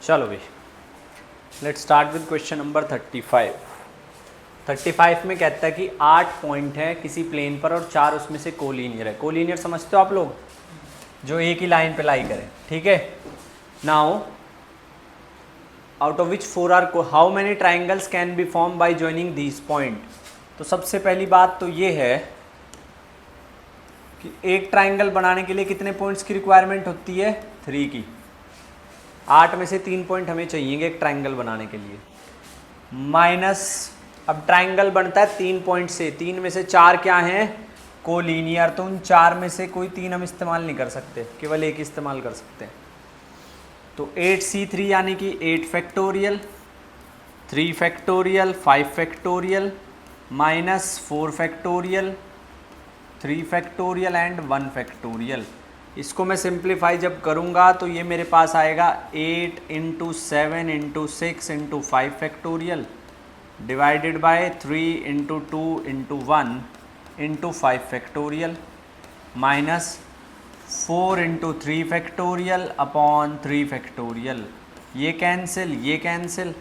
चलो भाई, let's start with question number 35। 35 में कहता है कि 8 पॉइंट है किसी प्लेन पर और 4 उसमें से कोलिनियर है। कोलिनियर समझते हो आप लोग, जो एक ही लाइन पे लाई करें, ठीक है। Now out of which 4 are, how many triangles can be form by joining these point. तो सबसे पहली बात तो ये है कि एक ट्राइंगल बनाने के लिए कितने पॉइंट्स की रिक्वायरमेंट होती है, 3 की। 8 में से 3 पॉइंट हमें चाहिए एक ट्राइंगल बनाने के लिए, माइनस, अब ट्राइंगल बनता है 3 पॉइंट से, 3 में से 4 क्या हैं, कोलिनियर। तो उन 4 में से कोई 3 हम इस्तेमाल नहीं कर सकते, केवल एक इस्तेमाल कर सकते हैं। तो 8C3 यानी कि 8 factorial, 3 factorial, 5 factorial, minus 4 factorial, 3 factorial and 1 factorial. इसको मैं सिंप्लीफाई जब करूँगा तो ये मेरे पास आएगा 8 into 7 into 6 into 5 factorial divided by 3 into 2 into 1 into 5 factorial minus 4 into 3 factorial upon 3 factorial. ये कैंसिल, ये कैंसिल,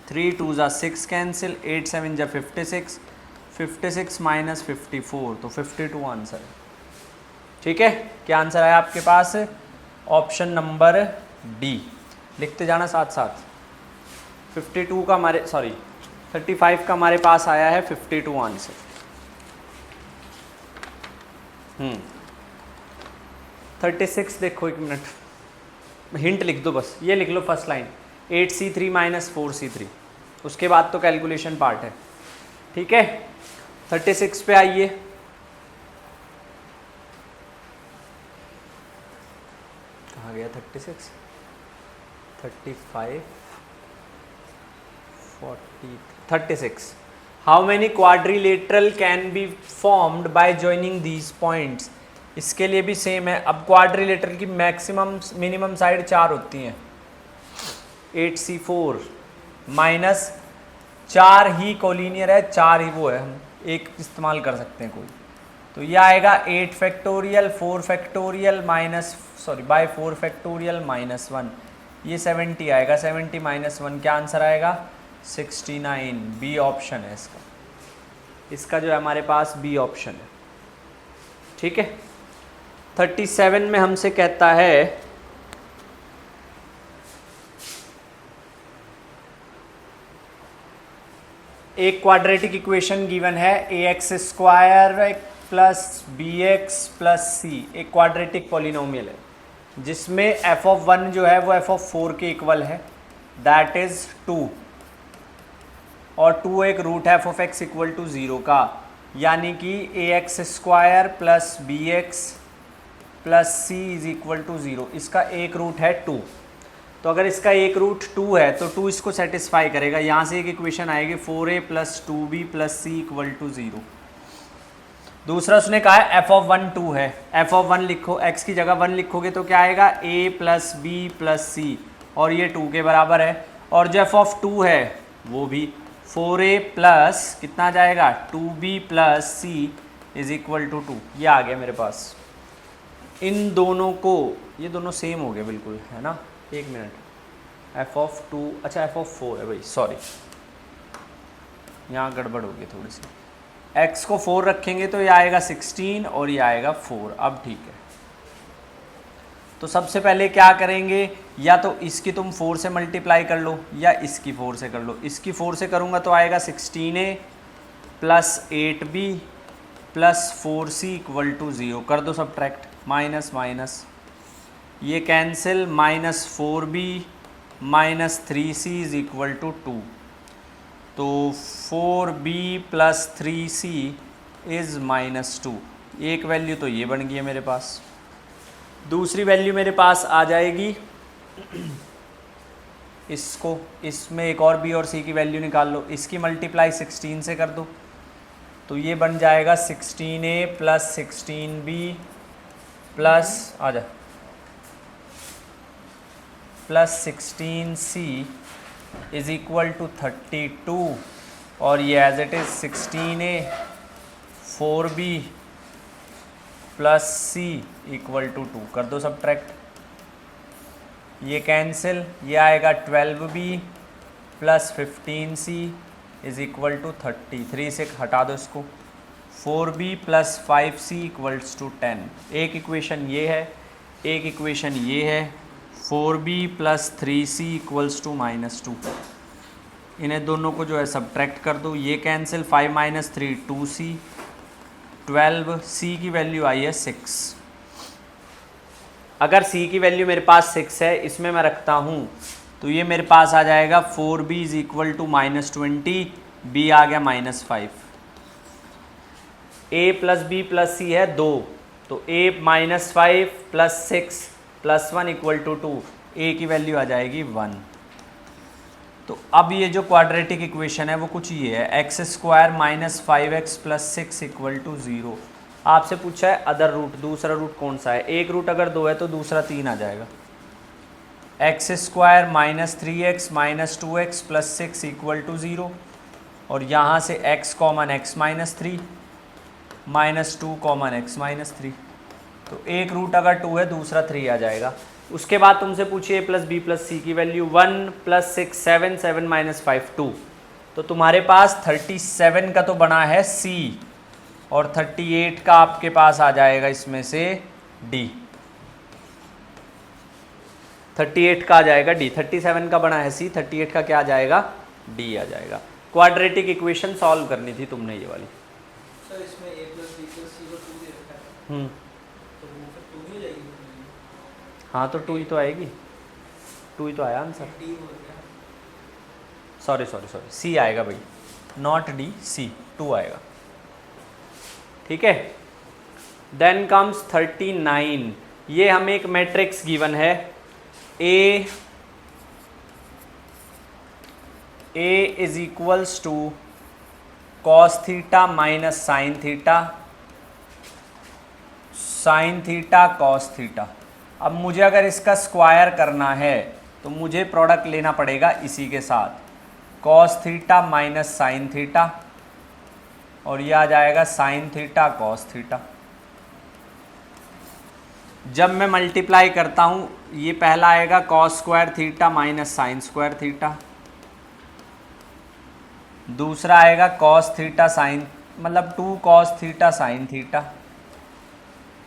3 2 ज़ा 6 कैंसिल, 8 7 ज़ा 56, 56 माइनस 54, तो 52 आंसर है। ठीक है, क्या आंसर आया आपके पास, ऑप्शन नंबर डी। लिखते जाना साथ साथ। 52 का हमारे 35 का हमारे पास आया है 52 आंसर। 36 देखो, एक मिनट, हिंट लिख दो बस, ये लिख लो first line, 8C3 minus 4C3, उसके बाद तो कैलकुलेशन पार्ट है। ठीक है, 36 पे आइए। कहाँ गया 36, 35, 40, 36। How many quadrilateral can be formed by joining these points. इसके लिए भी सेम है। अब क्वाड्रिलेटरल की मैक्सिमम मिनिमम साइड 4 होती हैं, 8C4 माइनस 4 ही कोलिनियर है, 4 ही वो है, हम एक इस्तेमाल कर सकते हैं कोई। तो ये आएगा 8 factorial 4 factorial minus by 4 factorial minus 1, ये 70 आएगा, 70 माइनस 1, क्या आंसर आएगा 69। बी ऑप्शन है इसका, इसका जो है हमारे पास बी ऑप्शन है। ठीक है, 37 में हमसे कहता है एक क्वाड्रेटिक इक्वेशन गिवन है, ax square plus bx plus c, एक क्वाड्रेटिक पॉलिनोमियल है जिसमें f(1) जो है वो f(4) के इक्वल है, दैट इज 2, और 2 एक रूट है f(x) इक्वल टू 0 का, यानी कि ax square plus bx plus c is equal to 0। इसका एक रूट है 2, तो अगर इसका एक रूट 2 है तो 2 इसको सेटिस्फाई करेगा। यहाँ से एक इक्वेशन आएगी 4a plus 2b plus c equal to 0। दूसरा उसने कहा है f(1) 2 है, f(1) लिखो, x की जगह 1 लिखोगे तो क्या आएगा a plus b plus c, और ये 2 के बराबर है। और जो f(2) है वो भी 4a प्लस कितना आ जाएगा 2b plus c is equal to 2। ये आ गया मेरे पास। इन दोनों को, ये दोनों सेम हो गए बिल्कुल, है ना। एक मिनट, f(2), अच्छा f(4) है भाई, सॉरी यहाँ गड़बड़ होगी थोड़ी सी। x को 4 रखेंगे तो ये आएगा 16 और ये आएगा 4। अब ठीक है, तो सबसे पहले क्या करेंगे, या तो इसकी तुम 4 से मल्टीप्लाई कर लो या इसकी 4 से कर लो। इसकी 4 से करूँगा तो आएगा 16a plus 8b plus 4c equal to 0। कर दो सब्ट्रैक्ट, माइनस माइनस, ये cancel, minus 4b minus 3c is equal to 2। तो 4b plus 3c is minus 2। एक वैल्यू तो ये बन गई है मेरे पास। दूसरी वैल्यू मेरे पास आ जाएगी, इसको, इसमें एक और b और c की वैल्यू निकाल लो, इसकी मल्टीप्लाई 16 से कर दो तो ये बन जाएगा 16a plus 16b plus plus 16c is equal to 32, और ये as it is 16a 4b plus c equal to 2। कर दो सब्ट्रैक्ट, ये कैंसिल, ये आएगा 12b plus 15c is equal to 30। 3 से हटा दो इसको। 4b plus 5c equals to 10। एक इक्वेशन ये है, एक इक्वेशन ये है। 4b plus 3c equals to -2। इन्हें दोनों को जो है सब्ट्रैक्ट कर दो, ये कैंसिल। 5 माइनस 3 2c, 12c की वैल्यू आई है 6। अगर c की वैल्यू मेरे पास 6 है, इसमें मैं रखता हूँ, तो ये मेरे पास आ जाएगा 4b is equal to -20, b आ गया -5। a plus b plus c है 2, तो a -5 plus 6 plus 1 equal to 2, a की वैल्यू आ जाएगी 1। तो अब ये जो क्वाड्रेटिक इक्वेशन है वो कुछ ये है, x² minus 5x plus 6 equal to 0। आपसे पूछा है अदर रूट, दूसरा रूट कौन सा है। एक रूट अगर 2 है तो दूसरा 3 आ जाएगा। x² minus 3x minus 2x plus 6 equal to 0, और यहाँ से x common x minus 3 minus 2 common x minus 3, तो एक रूट अगर 2 है दूसरा 3 आ जाएगा। उसके बाद तुमसे पूछिए a प्लस बी प्लस सी की वैल्यू 1 प्लस 6 7 7 माइनस 5 2, तो तुम्हारे पास 37 का तो बना है c, और 38 का आपके पास आ जाएगा इसमें से d। 38 का आ जाएगा d, 37 का बना है c, 38 का क्या आ जाएगा d आ जाएगा। क्वाड्रेटिक इक्वेशन सॉल्व करनी थी तुमने ये वाली। सर इसमें a प्लस बी प्लस सी को 2 दे रखा है, तो वो फिर 2 ही हो जाएगी। हाँ तो 2 ही तो आएगी, 2 ही तो आया आंसर। d हो गया, सॉरी c आएगा भाई, नॉट d, c 2 आएगा। ठीक है। Then comes 39। ये हमें एक मैट्रिक्स गिवन है, a is equals to cos theta minus sine theta, sine theta cos theta. अब मुझे अगर इसका स्क्वायर करना है तो मुझे प्रोडक्ट लेना पड़ेगा इसी के साथ, cos theta minus sine theta, और यह आ जाएगा साइन थीटा कॉस थीटा। जब मैं मल्टीप्लाई करता हूँ, ये पहला आएगा cos square theta minus sine square theta, दूसरा आएगा कॉस थीटा साइन, मतलब 2 कॉस थीटा साइन थीटा,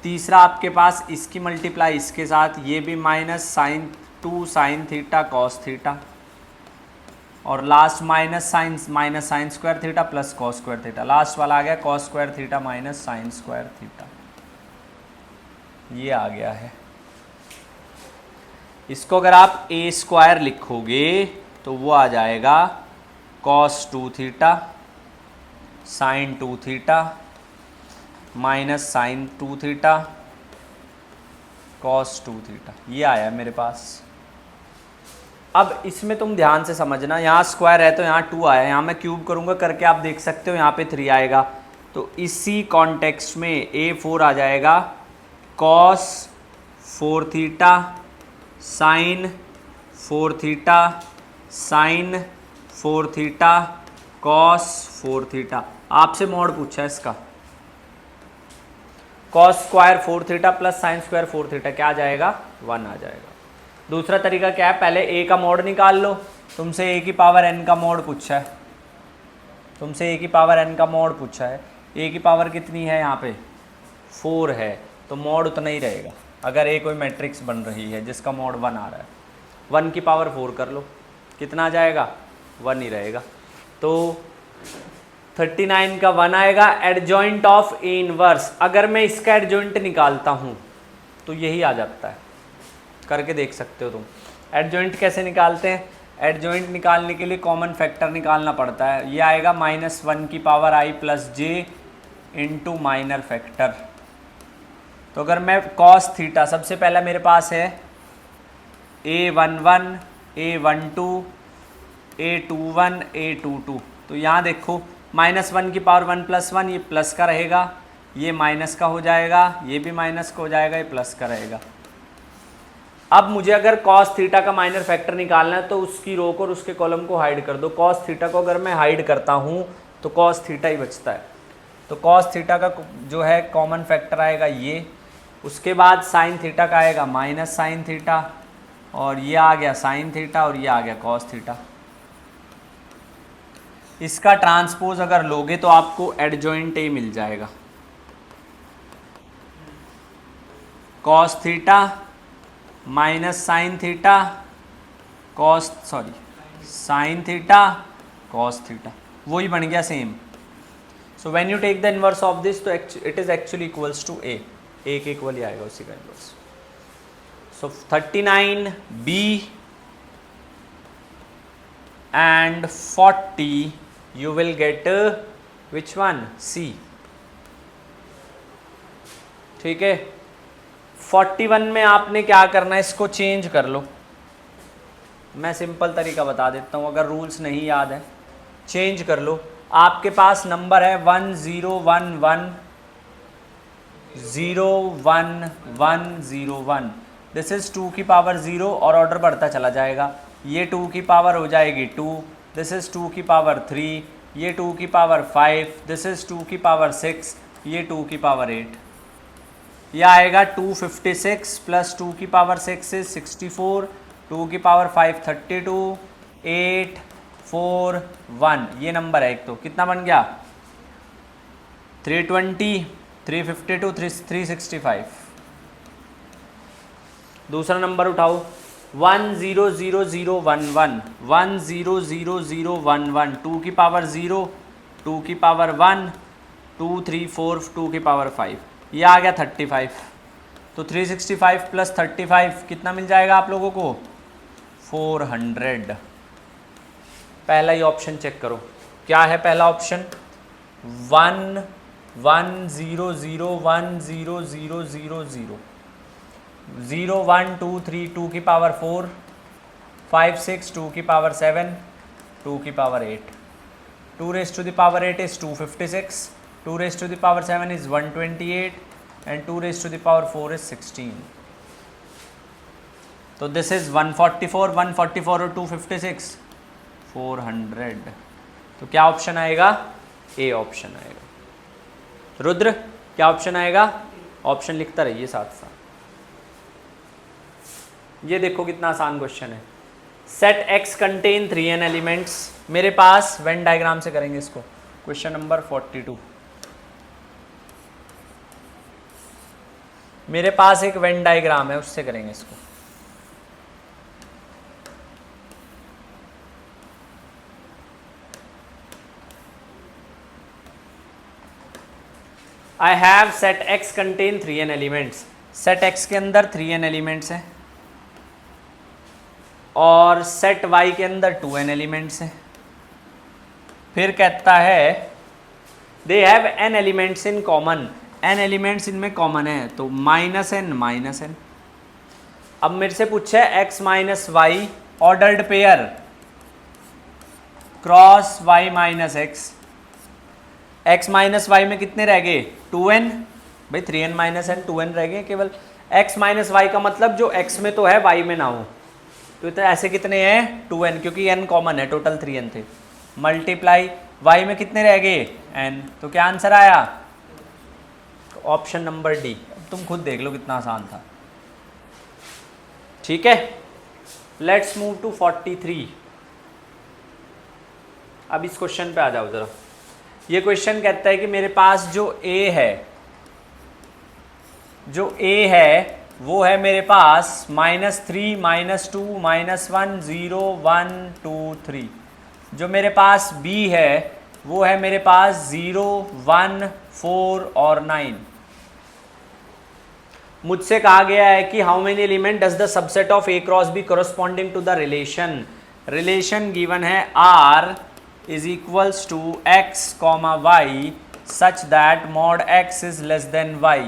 तीसरा आपके पास इसकी मल्टीप्लाई इसके साथ, ये भी minus sine 2 sine theta cos theta, और last minus sine square theta plus cos square theta. Last वाला आ गया cos square theta minus sine square theta, ये आ गया है। इसको अगर आप a स्क्वायर लिखोगे तो वो आ जाएगा cos 2 theta sine 2 theta minus sine 2 theta cos 2 theta, ये आया मेरे पास। अब इसमें तुम ध्यान से समझना, यहाँ स्क्वायर है तो यहाँ 2 आया, यहाँ मैं क्यूब करूँगा करके आप देख सकते हो यहाँ पे 3 आएगा, तो इसी कॉन्टेक्स्ट में a4 आ जाएगा cos 4 theta sine 4 theta sine 4 theta cos 4 theta. आपसे मोड पूछा है इसका, cos square 4 theta plus sine square 4 theta क्या आ जाएगा 1 आ जाएगा। दूसरा तरीका क्या है, पहले a का मोड निकाल लो, तुमसे a की पावर n का मोड पूछा है, तुमसे a की पावर n का मोड पूछा है, a की पावर कितनी है यहाँ पे 4 है, तो मोड उतना ही रहेगा। अगर a कोई मैट्रिक्स बन रही है जिसका मोड 1 आ रहा है, 1 की पावर 4 कर लो, कितना आ जाएगा 1 ही रहेगा। तो 39 का 1 आएगा। एडजॉइंट ऑफ ए इनवर्स, अगर मैं इसका एडजॉइंट निकालता हूँ तो यही आ जाता है, करके देख सकते हो तुम। एडजॉइंट कैसे निकालते हैं, एडजॉइंट निकालने के लिए कॉमन फैक्टर निकालना पड़ता है। ये आएगा -1 की power i plus J into minor factor. तो अगर मैं कॉस थीटा, सबसे पहला मेरे पास है a11 a12 a21 a22, तो यहाँ देखो -1 की पावर 1 + 1, ये प्लस का रहेगा, ये माइनस का हो जाएगा, ये भी माइनस का हो जाएगा, ये प्लस का रहेगा। अब मुझे अगर कॉस थीटा का माइनर फैक्टर निकालना है तो उसकी रो को और उसके कॉलम को हाइड कर दो। कॉस थीटा को अगर मैं हाइड करता हूँ तो कॉस थीटा ही बचता है, तो कॉस थीटा का जो है कॉमन फैक्टर आएगा ये। उसके बाद साइन थीटा का आएगा माइनस साइन थीटा, और ये आ गया साइन थीटा और ये आ गया कॉस थीटा। इसका ट्रांसपोज अगर लोगे तो आपको एडजॉइंट ए मिल जाएगा। Cos theta minus sine theta sine theta cos theta, वही बन गया same. So when you take the inverse of this तो it is actually equals to A के इक्वल ही आएगा उसी का inverse. So 39 B and 40 you will get which one? C। ठीक है, 41 में आपने क्या करना है, इसको चेंज कर लो। मैं सिंपल तरीका बता देता हूँ, अगर रूल्स नहीं याद है चेंज कर लो। आपके पास नंबर है 10110101, दिस इज 2 की पावर 0 और ऑर्डर बढ़ता चला जाएगा। ये 2 की पावर हो जाएगी 2, दिस इज 2 की पावर 3, ये 2 की पावर 5, दिस इज 2 की पावर 6, ये 2 की पावर 8। यह आएगा 256 प्लस 2 की पावर 6 इज 64, 2 की पावर 5 32, 8 4 1, ये नंबर है एक। तो कितना बन गया 320, 352, 365। दूसरा नंबर उठाओ 100011, 100011, 2 की पावर 0, 2 की पावर 1, 2 3 4, 2 की पावर 5, ये आ गया 35। तो 365 प्लस 35 कितना मिल जाएगा आप लोगों को 400। पहला ही ऑप्शन चेक करो, क्या है पहला ऑप्शन 1100100000, 0 1 2 3, 2 की पावर 4, 5 6, 2 की पावर 7, 2 की power 8, 2 raised to the power 8 is 256, 2 raised to the power 7 is 128 and 2 raised to the power 4 is 16। तो दिस इज 144, 144 और 256 400। तो क्या ऑप्शन आएगा, ए ऑप्शन आएगा। रुद्र क्या ऑप्शन आएगा, ऑप्शन लिखता रहिए साथ साथ। ये देखो कितना आसान क्वेश्चन है। Set x contain 3n elements. मेरे पास वेन डायग्राम से करेंगे इसको, क्वेश्चन नंबर 42। मेरे पास एक वेन डायग्राम है, उससे करेंगे इसको। I have set x contain 3n elements. Set x के अंदर 3n एलिमेंट्स हैं और सेट y के अंदर 2n एलिमेंट्स हैं। फिर कहता है they have n elements in common, n elements इनमें कॉमन है, तो -n। अब मेरे से पूछा है x minus Y ordered pair cross y minus X. x minus Y में कितने रह गए 2n, भाई 3n माइनस n 2n रह गए केवल। x माइनस वाई का मतलब जो x में तो है y में ना हो, तो ऐसे कितने हैं 2n, क्योंकि n कॉमन है, टोटल 3n थे। मल्टीप्लाई y में कितने रह गए n, तो क्या आंसर आया ऑप्शन नंबर डी। तुम खुद देख लो कितना आसान था। ठीक है, लेट्स मूव टू 43। अब इस क्वेश्चन पे आ जाओ जरा। ये क्वेश्चन कहता है कि मेरे पास जो a है वो है मेरे पास -3 -2 -1 0 1 2 3। जो मेरे पास b है वो है मेरे पास 0 1 4 और 9। मुझसे कहा गया है कि how many element does the subset of a cross b corresponding to the relation given है r is equals to x, y such that mod x is less than y।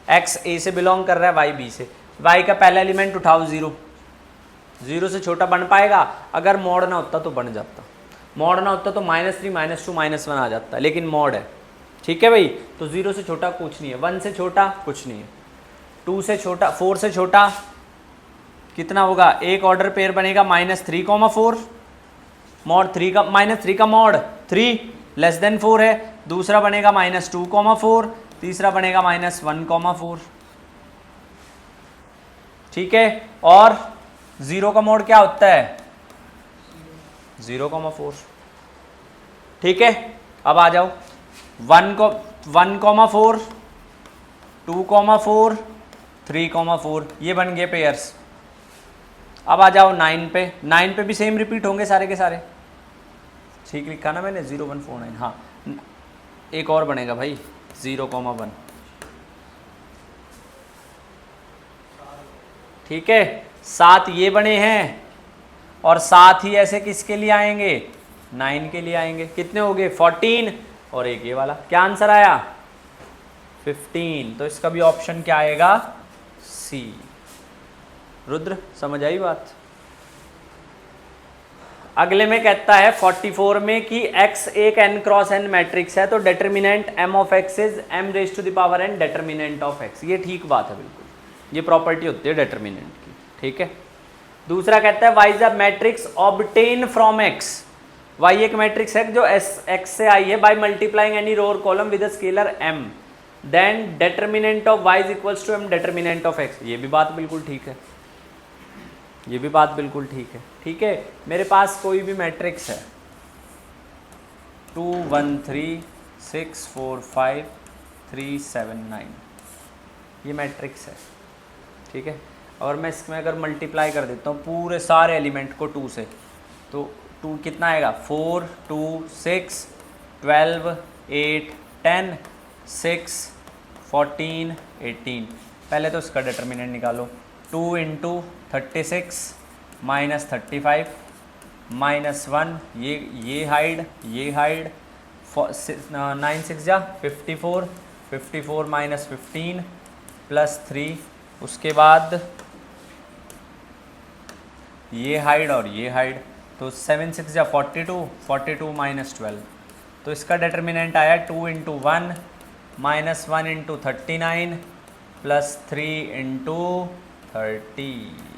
x a से belong कर रहा है, y b से। y का पहला element उठाओ 0, 0 से छोटा बन पाएगा, अगर मॉड ना होता तो बन जाता, मॉड ना होता तो -3 -2 -1 आ जाता, लेकिन मॉड है। ठीक है भाई, तो 0 से छोटा कुछ नहीं है, 1 से छोटा कुछ नहीं है, 2 से छोटा 4 से छोटा कितना होगा, एक ऑर्डर पेयर बनेगा -3, 4 मॉड 3 का -3 का मॉड 3 लेस देन 4 है। दूसरा बनेगा -2, 4, तीसरा बनेगा -1, 4। ठीक है, और 0 का मोड क्या होता है 0,4। ठीक है, अब आ जाओ 1,4 2,4 3,4 ये बन गए पेयर्स। अब आ जाओ 9 पे, 9 पे भी सेम रिपीट होंगे सारे के सारे। ठीक लिखा ना मैंने 0149, हाँ एक और बनेगा भाई 0,1। ठीक है, 7 ये बने हैं और 7 ही ऐसे किसके लिए आएंगे 9 के लिए आएंगे। कितने हो गए 14 और एक ये वाला। क्या आंसर आया 15। तो इसका भी ऑप्शन क्या आएगा सी। रुद्र समझ आई बात। अगले में कहता है 44 में कि x एक n क्रॉस n मैट्रिक्स है तो determinant m of x is m raise to the power n determinant of x। ये ठीक बात है बिल्कुल, ये प्रॉपर्टी होती है डिटर्मिनेंट की। ठीक है, दूसरा कहता है y is a matrix obtain from x। y एक मैट्रिक्स है जो x से आई है बाय मल्टीप्लाइंग एनी रो और column with a scalar m, then determinant of y is equals to m determinant of x। ये भी बात बिल्कुल ठीक है, ये भी बात बिल्कुल ठीक है। ठीक है, मेरे पास कोई भी मैट्रिक्स है 2 1 3 6 4 5 3 7 9, ये मैट्रिक्स है। ठीक है, और मैं इसमें अगर मल्टीप्लाई कर देता हूँ पूरे सारे एलिमेंट को 2 से, तो 2 कितना आएगा 4 2 6 12 8 10 6 14 18। पहले तो इसका डिटर्मिनेंट निकालो। 2 इंटू 36 माइनस 35 माइनस 1, ये हाइड 9 6 जा 54 54 माइनस 15 प्लस 3, उसके बाद ये हाइड और ये हाइड, तो 7 6 जा 42 42 माइनस 12। तो इसका डिटर्मिनेंट आया 2 into 1 minus 1 into 39 plus 3 into 30।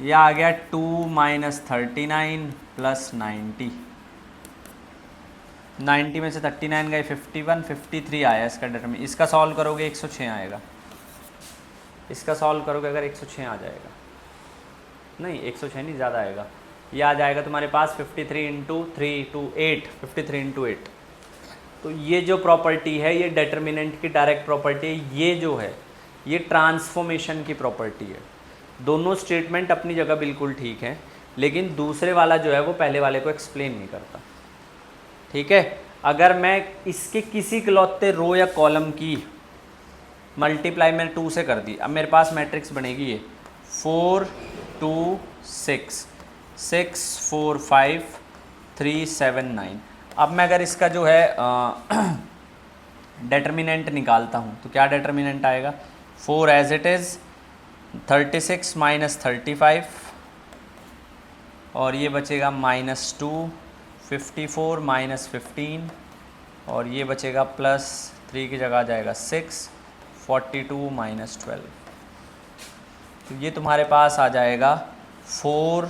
यह आ गया 2 माइनस 39 प्लस 90। 90 में से 39 गए 51 53 आया इसका डिटर्मिनेंट। इसका सॉल्व करोगे 106 आएगा, इसका सॉल्व करोगे अगर 106 आ जाएगा, नहीं 106 नहीं ज़्यादा आएगा, ये आ जाएगा तुम्हारे पास 53 इंटू 3 टू 8 53 इंटू 8। तो ये जो प्रॉपर्टी है ये डिटर्मिनेंट की डायरेक्ट प्रॉपर्टी है, ये जो है ये ट्रांसफॉर्मेशन की प्रॉपर्टी है। दोनों स्टेटमेंट अपनी जगह बिल्कुल ठीक है, लेकिन दूसरे वाला जो है वो पहले वाले को एक्सप्लेन नहीं करता। ठीक है, अगर मैं इसके किसी इकलौते रो या कॉलम की मल्टीप्लाई मैंने 2 से कर दी, अब मेरे पास मैट्रिक्स बनेगी ये 4 2 6 6 4 5 3 7 9। अब मैं अगर इसका जो है डिटर्मिनेंट निकालता हूँ तो क्या डिटर्मिनेंट आएगा 4 एज इट इज़ 36 माइनस 35 और ये बचेगा -2 54 माइनस 15 और ये बचेगा प्लस 3 की जगह आ जाएगा 6 42 माइनस 12। तो ये तुम्हारे पास आ जाएगा 4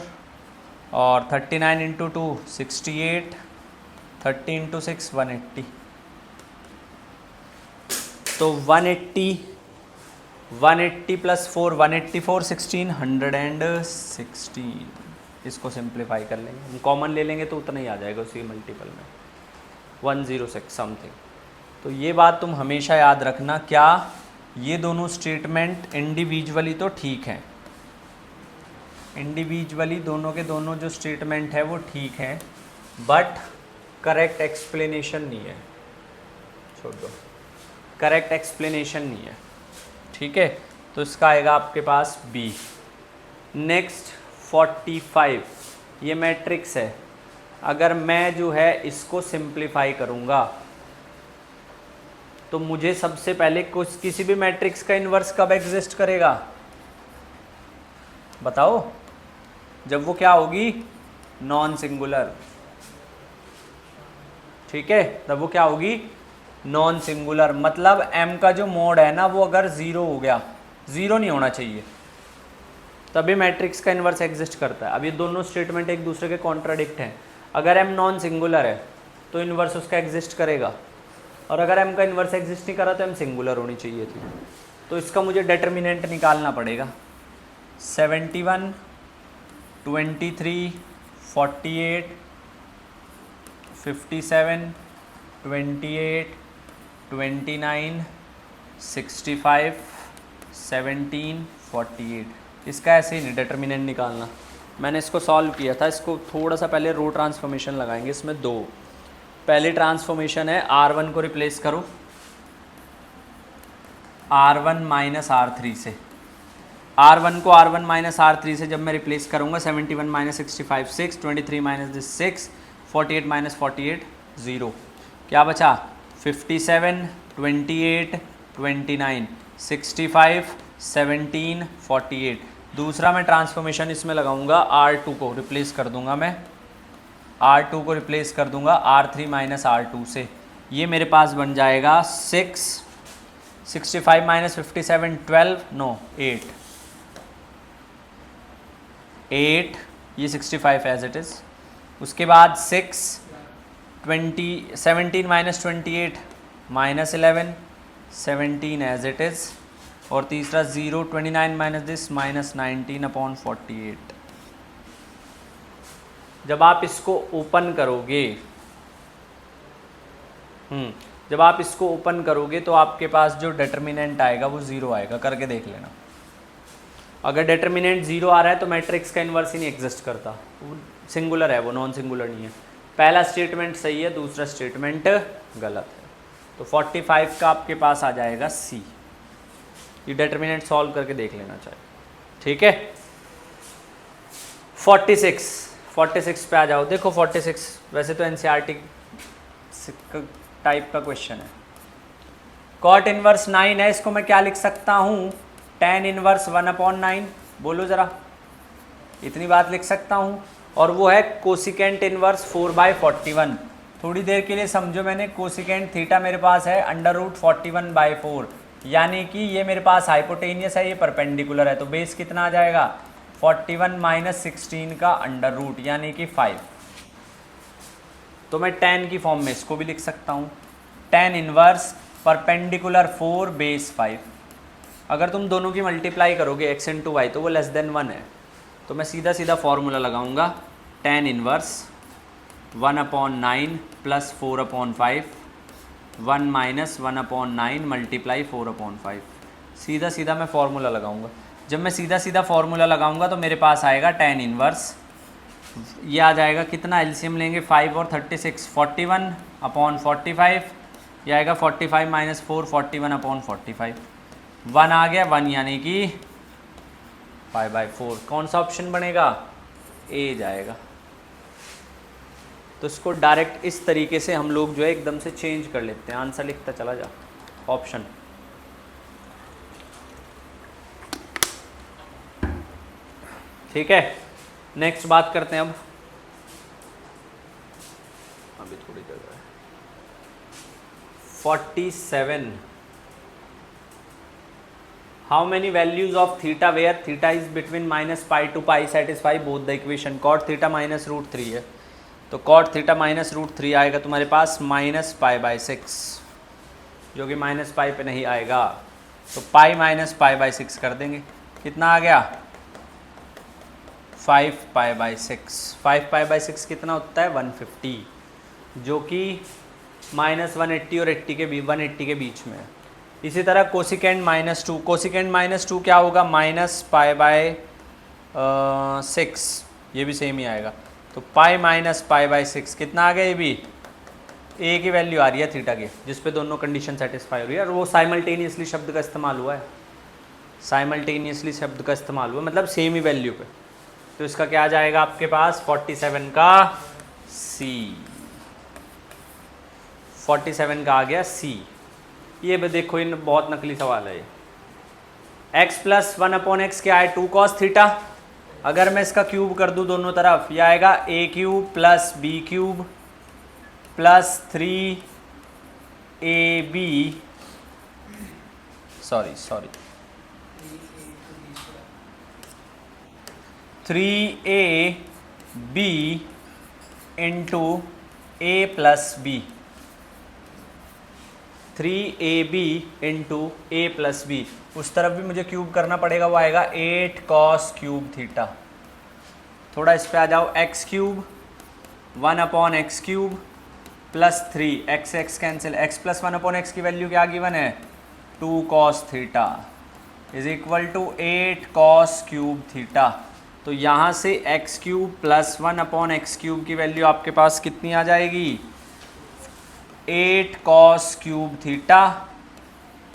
और 39 इंटू 2 68 30 इंटू 6 180। तो 180 प्लस 4 184 16 116। इसको सिंप्लीफाई कर लेंगे, हम कॉमन ले लेंगे तो उतना ही आ जाएगा उसी मल्टीपल में 106 समथिंग। तो ये बात तुम हमेशा याद रखना, क्या ये दोनों स्टेटमेंट इंडिविजुअली तो ठीक हैं, इंडिविजुअली दोनों के दोनों जो स्टेटमेंट है वो ठीक हैं, बट करेक्ट एक्सप्लेनेशन नहीं है। छोड़ दो, करेक्ट एक्सप्लेनेशन नहीं है। ठीक है, तो इसका आएगा आपके पास बी। नेक्स्ट 45, ये मैट्रिक्स है, अगर मैं जो है इसको सिंप्लीफाई करूँगा तो मुझे सबसे पहले कुछ किसी भी मैट्रिक्स का इन्वर्स कब एग्जिस्ट करेगा बताओ, जब वो क्या होगी नॉन सिंगुलर। ठीक है, तब वो क्या होगी नॉन सिंगुलर, मतलब m का जो मोड है ना वो अगर 0 हो गया, 0 नहीं होना चाहिए, तभी मैट्रिक्स का इन्वर्स एग्जिस्ट करता है। अब ये दोनों स्टेटमेंट एक दूसरे के कॉन्ट्राडिक्ट हैं। अगर m नॉन सिंगुलर है तो इन्वर्स उसका एग्जिस्ट करेगा, और अगर m का इन्वर्स एग्जिस्ट नहीं करा तो m सिंगुलर होनी चाहिए थी। तो इसका मुझे डिटर्मिनेंट निकालना पड़ेगा। 71, 23, 48, 57, 28, 29, 65, 17, 48। इसका ऐसे ही नहीं डिटर्मिनेंट निकालना, मैंने इसको सॉल्व किया था। इसको थोड़ा सा पहले रो ट्रांसफॉर्मेशन लगाएंगे, इसमें दो। पहली ट्रांसफॉर्मेशन है R1 को रिप्लेस करो R1 माइनस R3 से। R1 को R1 माइनस R3 से जब मैं रिप्लेस करूँगा 71 माइनस 65 6, 23 माइनस दिस 6, 48 माइनस 48 0। क्या बचा 57, 28, 29, 65, 17, 48। दूसरा मैं ट्रांसफॉर्मेशन इसमें लगाऊंगा R2 को रिप्लेस कर दूंगा, मैं R2 को रिप्लेस कर दूंगा R3 माइनस R2 से। ये मेरे पास बन जाएगा 6, 65 माइनस 57 12, नो 8, ये 65 एज इट इज़। उसके बाद 6, 20, 17 minus 28 minus 11, 17 as it is. और तीसरा 0, 29 माइनस दिस माइनस 19 अपॉन 48। जब आप इसको ओपन करोगे जब आप इसको ओपन करोगे तो आपके पास जो डिटर्मिनेंट आएगा वो 0 आएगा। करके देख लेना। अगर डिटर्मिनेंट 0 आ रहा है तो मैट्रिक्स का इन्वर्स ही नहीं एग्जिस्ट करता, वो सिंगुलर है, वो नॉन सिंगुलर नहीं है। पहला स्टेटमेंट सही है, दूसरा स्टेटमेंट गलत है। तो 45 का आपके पास आ जाएगा सी। ये डिटर्मिनेंट सॉल्व करके देख लेना चाहिए, ठीक है। 46 पे आ जाओ। देखो 46 वैसे तो एनसीईआरटी टाइप का क्वेश्चन है। कॉट इनवर्स 9 है, इसको मैं क्या लिख सकता हूँ, tan इनवर्स 1/9। बोलो ज़रा, इतनी बात लिख सकता हूँ। और वो है कोसिकेंट इनवर्स 4/41। थोड़ी देर के लिए समझो, मैंने कोसिकेंट थीटा मेरे पास है √41/4, यानी कि ये मेरे पास हाइपोटेनियस है, ये परपेंडिकुलर है। तो बेस कितना आ जाएगा 41 माइनस 16 का अंडर रूट, यानी कि 5। तो मैं tan की फॉर्म में इसको भी लिख सकता हूँ, tan इनवर्स परपेंडिकुलर 4 बेस 5। अगर तुम दोनों की मल्टीप्लाई करोगे x इंटू वाई तो वो लेस देन 1 है। तो मैं सीधा सीधा फॉर्मूला लगाऊंगा, tan inverse 1/9 plus 4/5, 1 minus 1/9 multiply 4/5। सीधा सीधा मैं फॉर्मूला लगाऊंगा। जब मैं सीधा सीधा फॉर्मूला लगाऊंगा तो मेरे पास आएगा tan इनवर्स, ये आ जाएगा कितना, एलसीएम लेंगे 5 और 36, 41/45। ये आएगा 45 माइनस 4, 41/45। 1 आ गया, 1 यानी कि 5/4। कौन सा ऑप्शन बनेगा, ए जाएगा। तो इसको डायरेक्ट इस तरीके से हम लोग जो है एकदम से चेंज कर लेते हैं। आंसर लिखता चला जा, ऑप्शन। ठीक है, नेक्स्ट बात करते हैं अब। अभी थोड़ी जगह है। 47 How many values of theta where theta is between -π to π satisfy both the equation? cot theta minus √3 है, तो cot theta minus √3 आएगा तुम्हारे पास -π/6, जो कि -π पे नहीं आएगा। तो π माइनस π/6 कर देंगे। कितना आ गया 5π/6। 5π/6 कितना होता है 150, जो कि -180 और 180 के बीच में है। इसी तरह कोसिकेंट -2, कोसिकेंट -2 क्या होगा -π/6, ये भी सेम ही आएगा। तो पाई माइनस π/6 कितना आ गया, ये भी ए की वैल्यू आ रही है थीटा के, जिस पे दोनों कंडीशन सेटिस्फाई हो रही है। और वो साइमल्टेनियसली शब्द का इस्तेमाल हुआ है, साइमल्टेनियसली शब्द का इस्तेमाल हुआ, मतलब सेम ही वैल्यू पे। तो इसका क्या आ जाएगा आपके पास 47 का सी, 47 का आ गया सी। ये भी देखो, इन बहुत नकली सवाल है ये। x प्लस 1/x क्या है 2 cos थीटा। अगर मैं इसका क्यूब कर दूं दोनों तरफ, यह आएगा a³ plus b³ plus 3ab, sorry 3ab into a plus b, 3ab into A plus B, उस तरफ भी मुझे क्यूब करना पड़ेगा, वो आएगा 8 cos क्यूब थीटा। थोड़ा इस पे आ जाओ, X cube 1/x cube plus 3 X X cancel, X plus 1/x की वैल्यू क्या गिवन है 2 cos theta is equal to 8 cos cube theta. तो यहाँ से X cube plus 1/x cube की वैल्यू आपके पास कितनी आ जाएगी 8 cos cube theta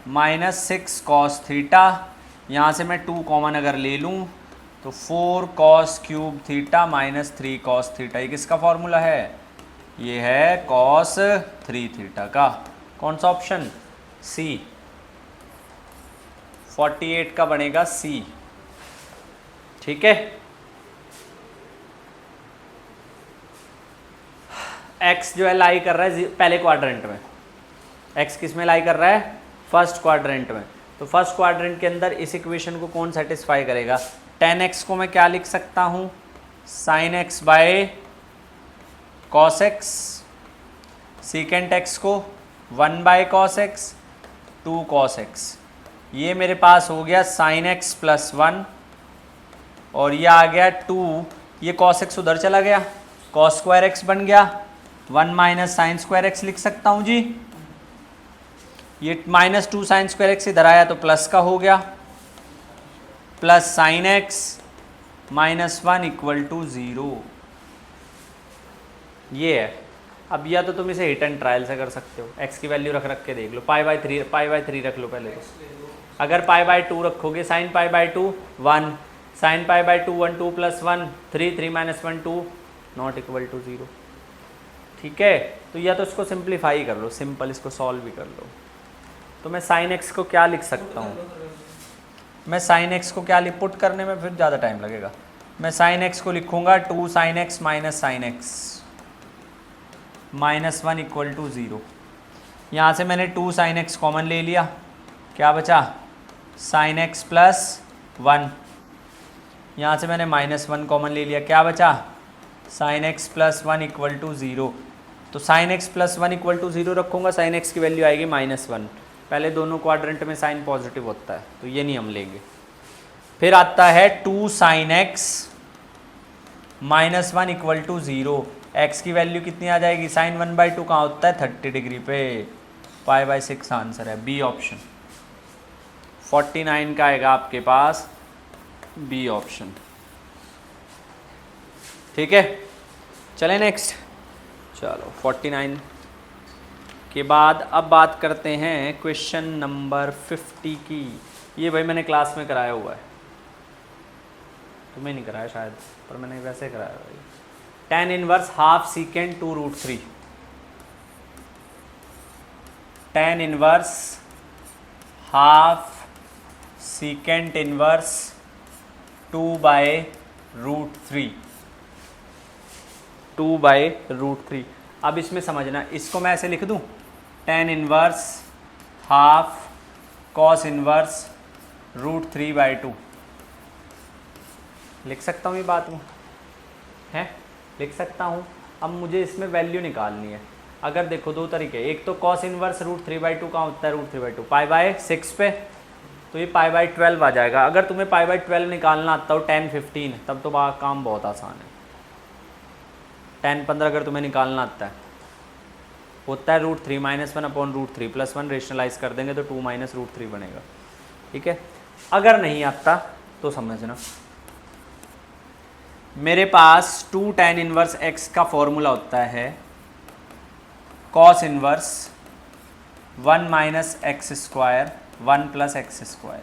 minus 6 cos theta. यहाँ से मैं 2 कॉमन अगर ले लूँ तो 4 cos cube theta minus 3 cos theta. ये किसका फॉर्मूला है, ये है cos 3 थीटा का। कौन सा ऑप्शन, सी। 48 का बनेगा सी। ठीक है, x जो है लाई कर रहा है पहले क्वाड्रेंट में, x किस में लाई कर रहा है फर्स्ट क्वाड्रेंट में। तो फर्स्ट क्वाड्रेंट के अंदर इस इक्वेशन को कौन सेटिस्फाई करेगा, tan x को मैं क्या लिख सकता हूँ sin x by cos x, secant x को 1 by cos x 2 cos x। ये मेरे पास हो गया sin x प्लस 1 और ये आ गया 2, ये cos x उधर चला गया cos स्क्वायर x बन गया 1 माइनस साइन स्क्वायर x लिख सकता हूँ जी। ये माइनस 2 साइन स्क्वायर x इधर आया तो प्लस का हो गया plus sine x minus 1 equal to 0। ये है। अब या तो तुम इसे हिट एंड ट्रायल से कर सकते हो, x की वैल्यू रख रख के देख लो, पाई बाय 3 रख लो पहले तो। अगर पाई बाय 2 रखोगे sine pi by 2 1, sine pi by 2 1 2 plus 1 3 3 minus 1 2 not equal to 0। ठीक है, तो या तो इसको सिंप्लीफाई कर लो, सिंपल इसको सॉल्व भी कर लो। तो मैं साइन एक्स को क्या लिख सकता हूँ, मैं साइन एक्स को क्या लिख, पुट करने में फिर ज़्यादा टाइम लगेगा। मैं साइन एक्स को लिखूँगा 2 sine X minus sine X minus 1 equal to 0। यहाँ से मैंने 2 साइन एक्स कॉमन ले लिया, क्या बचा साइन एक्स प्लस 1। यहाँ से मैंने माइनस 1 कॉमन ले लिया, क्या बचा sine X plus 1 equal to 0। तो sine X plus 1 equal to 0 रखूँगा, साइन एक्स की वैल्यू आएगी माइनस 1। पहले दोनों क्वाड्रेंट में साइन पॉजिटिव होता है तो ये नहीं हम लेंगे। फिर आता है 2 sine X minus 1 equal to 0। X की वैल्यू कितनी आ जाएगी, साइन 1/2 कहाँ होता है 30 डिग्री पे, π/6 आंसर है बी ऑप्शन। 49 का आएगा आपके पास बी ऑप्शन। ठीक है, चलें नेक्स्ट। चलो 49 के बाद अब बात करते हैं क्वेश्चन नंबर 50 की। ये भाई मैंने क्लास में कराया हुआ है, तुम्हें नहीं कराया शायद, पर मैंने वैसे कराया भाई। tan inverse half secant 2√3, tan inverse half secant inverse 2/√3, 2/√3। अब इसमें समझना, इसको मैं ऐसे लिख दूं tan inverse half cos inverse √3/2 लिख सकता हूँ, ये बात में है लिख सकता हूँ। अब मुझे इसमें वैल्यू निकालनी है। अगर देखो दो तरीके, एक तो cos इनवर्स √3/2 कहाँ होता है √3/2 π/6 पे, तो ये π/12 आ जाएगा। अगर तुम्हें π/12 निकालना आता हो tan 15 तब तो काम बहुत आसान है। tan 15 अगर तुम्हें निकालना आता है, होता है √3 -1/√3 प्लस 1 रेशनलाइज कर देंगे तो 2 -√3 बनेगा। ठीक है, अगर नहीं आता तो समझना, मेरे पास 2 tan इनवर्स x का फॉर्मूला होता है cos inverse 1 - x² 1 + x²।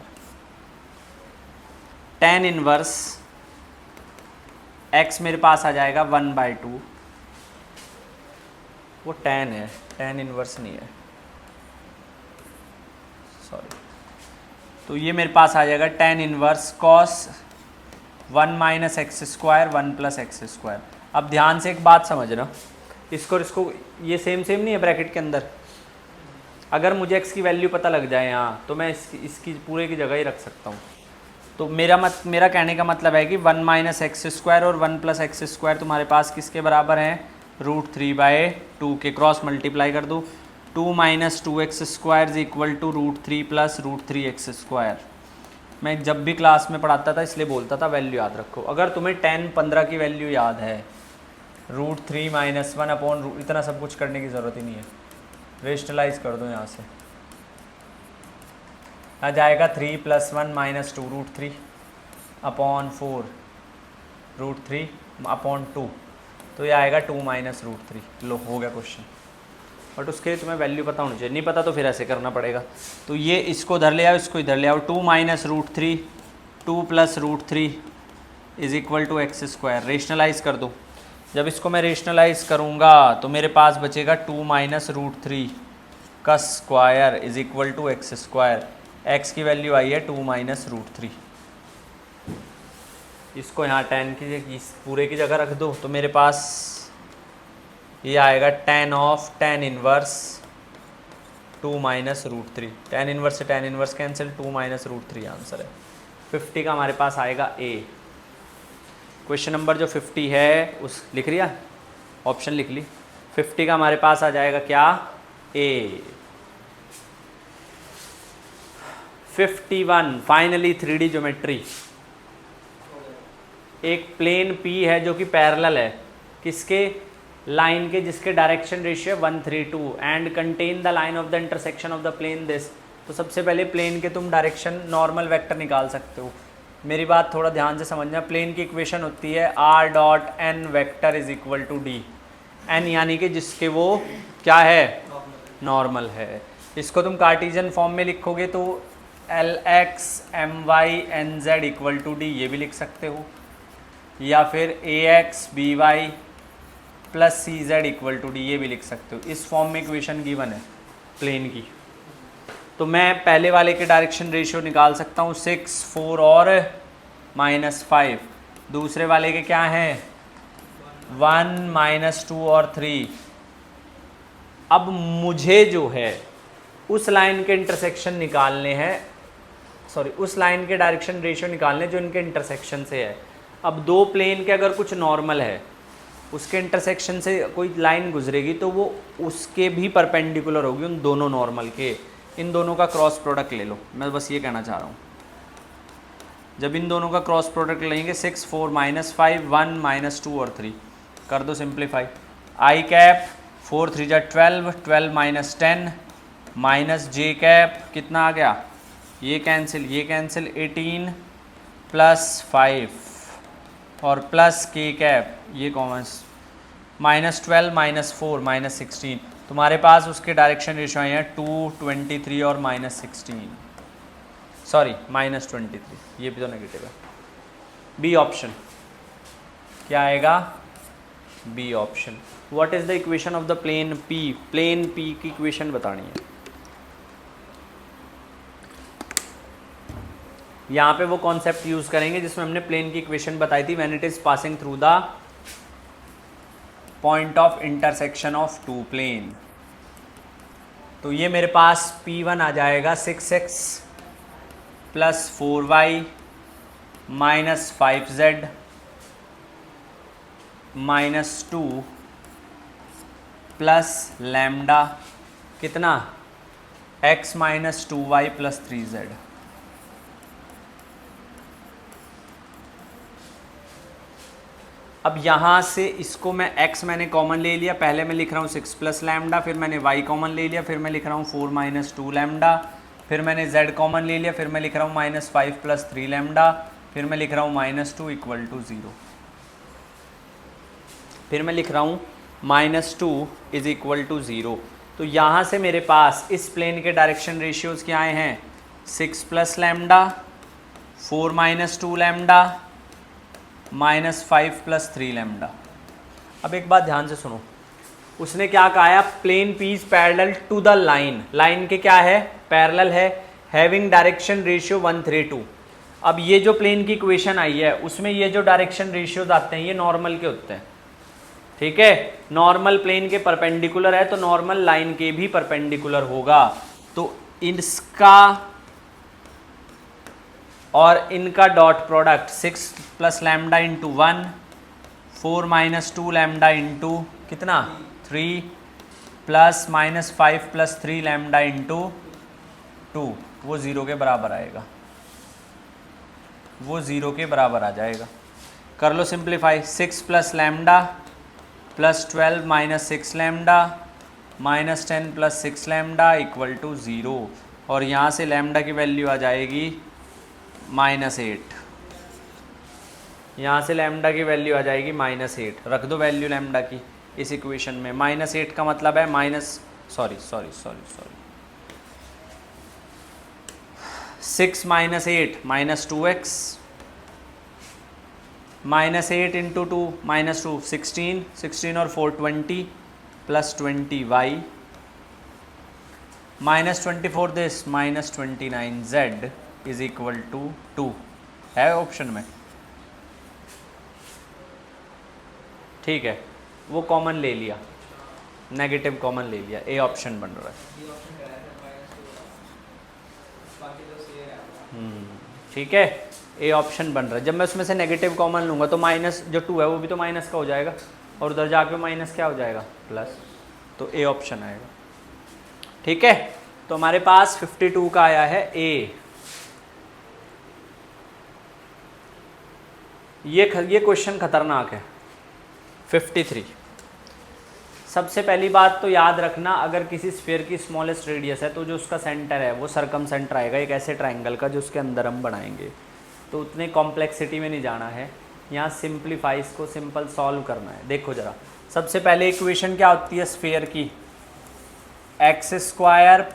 tan inverse x मेरे पास आ जाएगा 1/2, वो tan है, tan इनवर्स नहीं है, सॉरी। तो ये मेरे पास आ जाएगा tan inverse cos 1 - x² 1 + x²। अब ध्यान से एक बात समझना, इसको ये सेम नहीं है ब्रैकेट के अंदर। अगर मुझे x की वैल्यू पता लग जाए यहाँ, तो मैं इसकी पूरे की जगह ही रख सकता हूँ। तो मेरा कहने का मतलब है कि 1 - x² और 1 + x² तुम्हारे पास किसके बराबर हैं √3/2 के। क्रॉस मल्टीप्लाई कर दूँ 2 minus 2x² is equal to √3 plus √3x²। मैं जब भी क्लास में पढ़ाता था इसलिए बोलता था वैल्यू याद रखो। अगर तुम्हें 10 15 की वैल्यू याद है, √3 - 1 अपॉन इतना सब कुछ करने की ज़रूरत ही नहीं है, रेशनलाइज कर दो यहाँ से। आ जाएगा 3 + 1 - 2 √3 अपॉन 4 √3 अपॉन 2, तो ये आएगा 2 - √3। लो हो गया क्वेश्चन। बट उसके लिए तुम्हें वैल्यू पता होनी चाहिए, नहीं पता तो फिर ऐसे करना पड़ेगा। तो ये इसको इधर ले आओ, इसको इधर ले आओ। 2 - √3 2 + √3 is equal to x²। Rationalise कर दो। जब इसको मैं रेशनलाइज करूँगा तो मेरे पास बचेगा 2 - √3 का square is equal to x²। x की वैल्यू आई है 2 - √3। इसको यहाँ 10 की पूरे की जगह रख दो तो मेरे पास ये आएगा tan of tan inverse 2 - √3। tan inverse से tan इनवर्स कैंसिल, 2 - √3 आंसर है। 50 का हमारे पास आएगा A। क्वेश्चन नंबर जो 50 है उस लिख लिया, ऑप्शन लिख ली। 50 का हमारे पास आ जाएगा क्या, A। 51 finally 3D geometry. एक प्लेन P है जो कि पैरेलल है किसके, लाइन के, जिसके direction ratio 132 and contain the line of the intersection of the plane this. तो सबसे पहले प्लेन के तुम डायरेक्शन नॉर्मल वेक्टर निकाल सकते हो। मेरी बात थोड़ा ध्यान से समझना। प्लेन की इक्वेशन होती है r.n vector is equal to d। n यानी कि जिसके वो क्या है, नॉर्मल है। इसको तुम कार्टेशियन फॉर्म में लिखोगे तो Lx my nz equal to d, ये भी लिख सकते हो, या फिर ax by plus cz equal to D, ये भी लिख सकते हो। इस फॉर्म में इक्वेशन गिवन है प्लेन की। तो मैं पहले वाले के डायरेक्शन रेशियो निकाल सकता हूँ 6 4 और -5। दूसरे वाले के क्या हैं 1 -2 और 3। अब मुझे जो है उस लाइन के इंटरसेक्शन निकालने हैं, सॉरी उस लाइन के डायरेक्शन रेशियो निकालने जो इनके इंटरसेक्शन से है। अब दो प्लेन के अगर कुछ नॉर्मल है, उसके इंटरसेक्शन से कोई लाइन गुजरेगी तो वो उसके भी परपेंडिकुलर होगी उन दोनों नॉर्मल के। इन दोनों का क्रॉस प्रोडक्ट ले लो, मैं बस ये कहना चाह रहा हूँ। जब इन दोनों का क्रॉस प्रोडक्ट लेंगे 6 4 -5 1 -2 और 3 कर दो सिंप्लीफाई। आई कैप 4 3 जा 12 12 - 10 माइनस जे कैप कितना आ गया, ये कैंसिल 18 + 5 और प्लस के कैप ये कॉमन -12 -4 -16। तुम्हारे पास उसके डायरेक्शन रेशियो आए हैं 2 23 और -16, सॉरी -23, ये भी तो नेगेटिव है। बी ऑप्शन क्या आएगा, B option. What is the equation of the plane P। Plane P की इक्वेशन बतानी है। यहाँ पे वो कॉन्सेप्ट यूज करेंगे जिसमें हमने प्लेन की इक्वेशन बताई थी, when it is passing through the point of intersection of two plane. तो ये मेरे पास P1 आ जाएगा 6x + 4y - 5z - 2 + लैम्डा कितना x - 2y + 3z। अब यहाँ से इसको मैं x मैंने कॉमन ले लिया, पहले मैं लिख रहा हूँ 6 + लैम्डा, फिर मैंने y कॉमन ले लिया, फिर मैं लिख रहा हूँ 4 - 2 लैम्डा, फिर मैंने z कॉमन ले लिया, फिर मैं लिख रहा हूँ -5 + 3 लैम्डा, फिर मैं लिख रहा हूँ -2 = 0, फिर मैं लिख रहा हूँ -2 = 0। तो यहाँ से मेरे पास इस प्लेन के डायरेक्शन रेशियोज़ क्या आए हैं 6 + लैम्डा 4 - 2 लैम्डा -5 + 3 लैम्डा। अब एक बात ध्यान से सुनो, उसने क्या कहा है, plane P is parallel to the line. Line के क्या है, पैरेलल है, हैविंग डायरेक्शन रेशियो 132। अब ये जो प्लेन की इक्वेशन आई है उसमें ये जो डायरेक्शन रेशियोज आते हैं ये नॉर्मल के होते हैं, ठीक है। नॉर्मल प्लेन के परपेंडिकुलर है तो नॉर्मल लाइन के भी परपेंडिकुलर होगा। तो इसका और इनका डॉट प्रोडक्ट 6 + लैम्डा × 1 4 - 2 लैम्डा × कितना 3 प्लस -5 + 3 लैम्डा इंटू 2, वो 0 के बराबर आएगा, वो 0 के बराबर आ जाएगा। कर लो सिंप्लीफाई, 6 + लैम्डा + 12 - 6 लैम्डा -10 + 6 लैम्डा = 0, और यहाँ से लैम्डा की वैल्यू आ जाएगी -8। यहाँ से लैम्डा की वैल्यू आ जाएगी -8। रख दो वैल्यू लैम्डा की इस इक्वेशन में। -8 का मतलब है सॉरी 6 - 8 -2x, -8 × 2 -2 16, 16 और 4 20 + 20y -24 दिस -29z = 2 है ऑप्शन में। ठीक है, वो कॉमन ले लिया, नेगेटिव कॉमन ले लिया, ए ऑप्शन बन रहा है। ये ऑप्शन कराया था -2, बाकी तो सही है। ठीक है, ए ऑप्शन बन रहा है। जब मैं उसमें से नेगेटिव कॉमन लूँगा तो माइनस जो 2 है वो भी तो माइनस का हो जाएगा, और उधर जाके माइनस क्या हो जाएगा, प्लस, तो ए ऑप्शन आएगा। ठीक है, तो हमारे पास 52 का आया है ए। ये क्वेश्चन खतरनाक है। 53, सबसे पहली बात तो याद रखना, अगर किसी स्फीयर की स्मॉलेस्ट रेडियस है तो जो उसका सेंटर है वो सरकमसेंटर आएगा, एक ऐसे ट्रायंगल का जो उसके अंदर हम बनाएंगे। तो उतने कॉम्प्लेक्सिटी में नहीं जाना है, यहाँ सिंप्लीफाइज को सिंपल सॉल्व करना है। देखो ज़रा, सबसे पहले इक्वेशन क्या होती है स्फीयर की, x² + y² +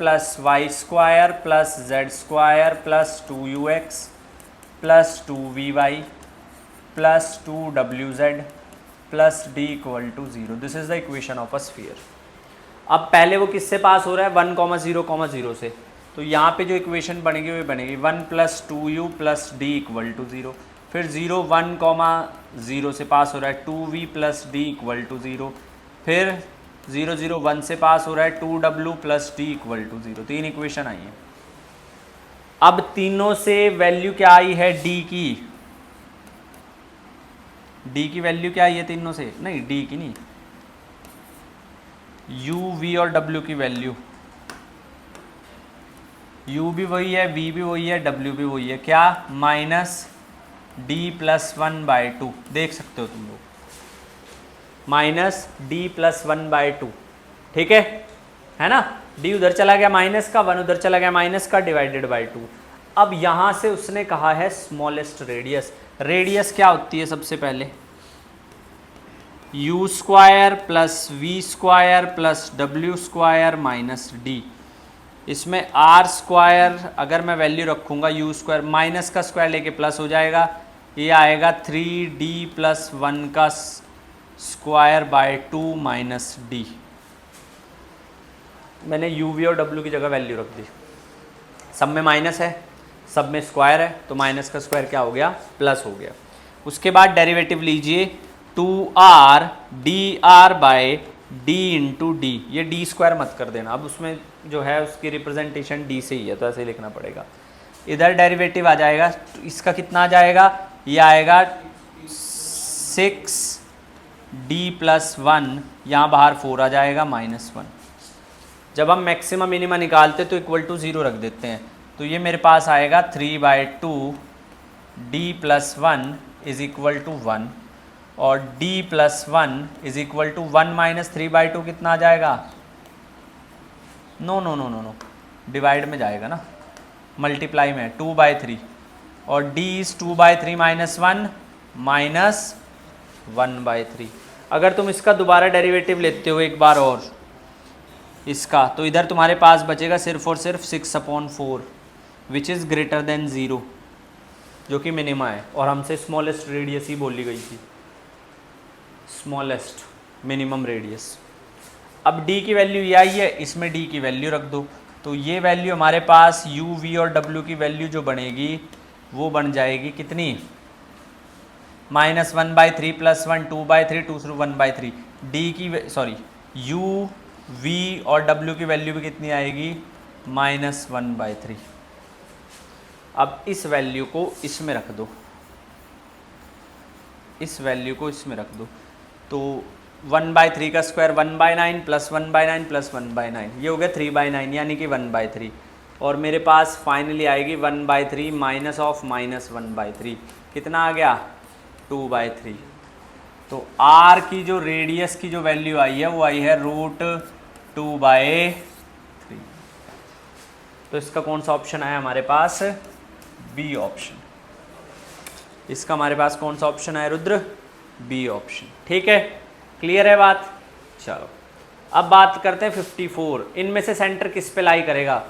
z² + 2ux + 2vy + 2wz + d = 0। This is the equation of a sphere. अब पहले वो किससे पास हो रहा है, 1, 0, 0 से, तो यहाँ पे जो इक्वेशन बनेगी वो बनेगी 1 + 2u + d = 0। फिर 0, 1, 0 से पास हो रहा है 2v + d = 0। फिर 0, 0, 1 से पास हो रहा है 2w + d = 0। तीन इक्वेशन आई हैं। अब तीनों से वैल्यू क्या आई है, d की, d की वैल्यू क्या आई है तीनों से, नहीं d की नहीं, u, v और w की वैल्यू, u भी वही है, v भी वही है, w भी वही है, क्या, -d + 1/2, देख सकते हो तुम लोग, -d + 1/2। ठीक है ना, d उधर चला गया माइनस का, 1 उधर चला गया माइनस का, /2। अब यहाँ से उसने कहा है स्मॉलेस्ट रेडियस। रेडियस क्या होती है सबसे पहले, u² + v² + w² - d। इसमें r² अगर मैं वैल्यू रखूँगा u², माइनस का स्क्वायर लेके प्लस हो जाएगा, ये आएगा 3d + 1 का स्क्वायर/2 - d। मैंने u, v और w की जगह वैल्यू रख दी। सब में माइनस है, सब में स्क्वायर है, तो माइनस का स्क्वायर क्या हो गया, प्लस हो गया। उसके बाद डेरिवेटिव लीजिए, 2r dr/d × d, ये d² मत कर देना, अब उसमें जो है उसकी रिप्रेजेंटेशन d से ही है, तो ऐसे ही लिखना पड़ेगा। इधर डेरिवेटिव आ जाएगा, तो इसका कितना आ जाएगा, ये आएगा 6d + 1, यहाँ बाहर 4 आ जाएगा -1। जब हम मैक्सिमम मिनिमा निकालते तो = 0 रख देते हैं, तो ये मेरे पास आएगा 3/2 d + 1 = 1, और d + 1 = 1 - 3/2 कितना आ जाएगा, नो, डिवाइड में जाएगा ना, मल्टीप्लाई में, 2/3, और d is 2/3 - 1 -1/3। अगर तुम इसका दोबारा डेरिवेटिव लेते हो एक बार और इसका, तो इधर तुम्हारे पास बचेगा सिर्फ और सिर्फ 6/4 विच इज़ ग्रेटर देन 0, जो कि मिनिमा है, और हमसे स्मॉलेस्ट रेडियस ही बोली गई थी, स्मॉलेस्ट मिनिमम रेडियस। अब d की वैल्यू ये आई है, इसमें d की वैल्यू रख दो, तो ये वैल्यू हमारे पास u, v और w की वैल्यू जो बनेगी वो बन जाएगी कितनी, -1/3 + 1 2/3 2 1/3। d की u, v और w की वैल्यू भी कितनी आएगी, -1/3। अब इस वैल्यू को इसमें रख दो, इस वैल्यू को इसमें रख दो, तो 1/3 का स्क्वायर 1/9 प्लस 1/9 प्लस 1/9, ये हो गया 3/9 यानी कि 1/3। और मेरे पास फाइनली आएगी 1/3 माइनस ऑफ माइनस 1/3, कितना आ गया 2/3। तो r की जो रेडियस की जो वैल्यू आई है वो आई है √2/3। तो इसका कौन सा ऑप्शन आया हमारे पास, बी ऑप्शन। इसका हमारे पास कौन सा ऑप्शन आया रुद्र, बी ऑप्शन। ठीक है, क्लियर है बात। चलो अब बात करते हैं 54। इनमें से सेंटर किस पे लाई करेगा,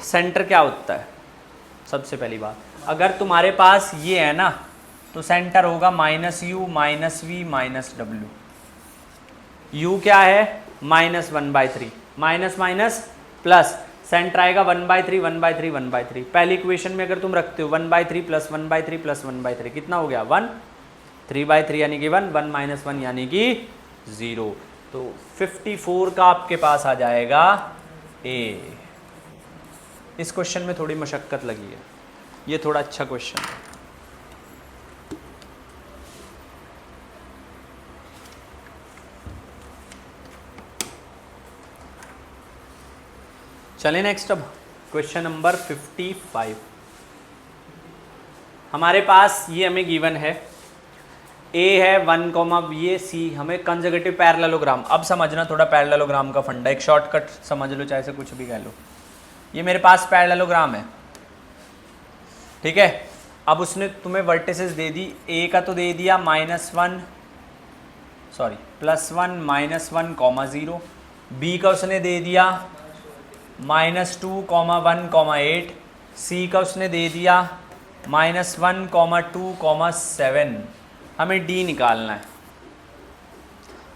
सेंटर क्या होता है। सबसे पहली बात, अगर तुम्हारे पास ये है ना तो सेंटर होगा -u - v - w। u क्या है -1/3, माइनस माइनस प्लस, सेंटर आएगा 1/3 1/3 1/3। पहली इक्वेशन में अगर तुम रखते हो 1/3 प्लस 1/3 प्लस 1/3 कितना हो गया 1, 3/3 यानी कि 1, 1 - 1 यानी कि 0। तो 54 का आपके पास आ जाएगा ए। इस क्वेश्चन में थोड़ी मशक्कत लगी है, ये थोड़ा अच्छा क्वेश्चन है। चलें नेक्स्ट। अब क्वेश्चन नंबर 55। हमारे पास ये हमें गिवन है, ए है 1, ये सी, हमें कंजर्वेटिव पैरेललोग्राम। अब समझना थोड़ा पैरेललोग्राम का फंडा, एक शॉर्टकट समझ लो, चाहे से कुछ भी कह लो। ये मेरे पास पैरेललोग्राम है, ठीक है। अब उसने तुम्हें वर्टिसेस दे दी, ए का तो दे दिया +1 -1 -1, 0। बी का उसने दे दिया -2, 1, 8। सी का उसने दे दिया -1, 2, 7। हमें डी निकालना है।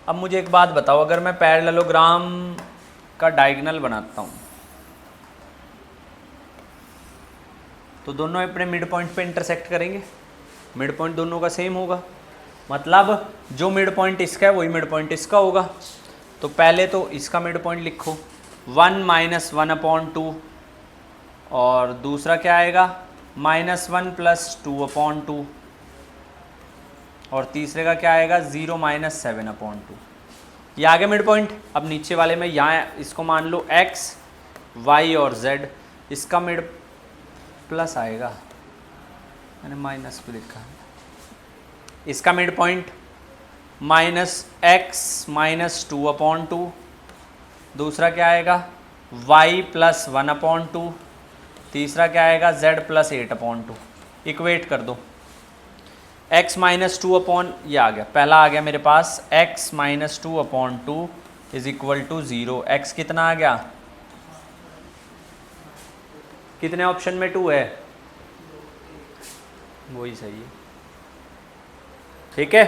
अब मुझे एक बात बताओ, अगर मैं पैरेललोग्राम का डायगोनल बनाता हूँ तो दोनों अपने मिड पॉइंट पे इंटरसेक्ट करेंगे, मिड पॉइंट दोनों का सेम होगा, मतलब जो मिड पॉइंट इसका है वही मिड पॉइंट इसका होगा। तो पहले तो इसका मिड पॉइंट लिखो 1 - 1/2, और दूसरा क्या आएगा -1 + 2/2, और तीसरे का क्या आएगा 0 - 7/2। ये आ गया मिड पॉइंट। अब नीचे वाले में यहाँ इसको मान लो x, y और z, इसका मिड प्लस आएगा, मैंने माइनस भी लिखा है। इसका मिड पॉइंट -x - 2/2, दूसरा क्या आएगा y + 1/2, तीसरा क्या आएगा z + 8/2। इक्वेट कर दो, x - 2 ये आ गया, पहला आ गया मेरे पास x - 2/2 = 0। x कितना आ गया, कितने ऑप्शन में 2 है, वही सही है, ठीक है।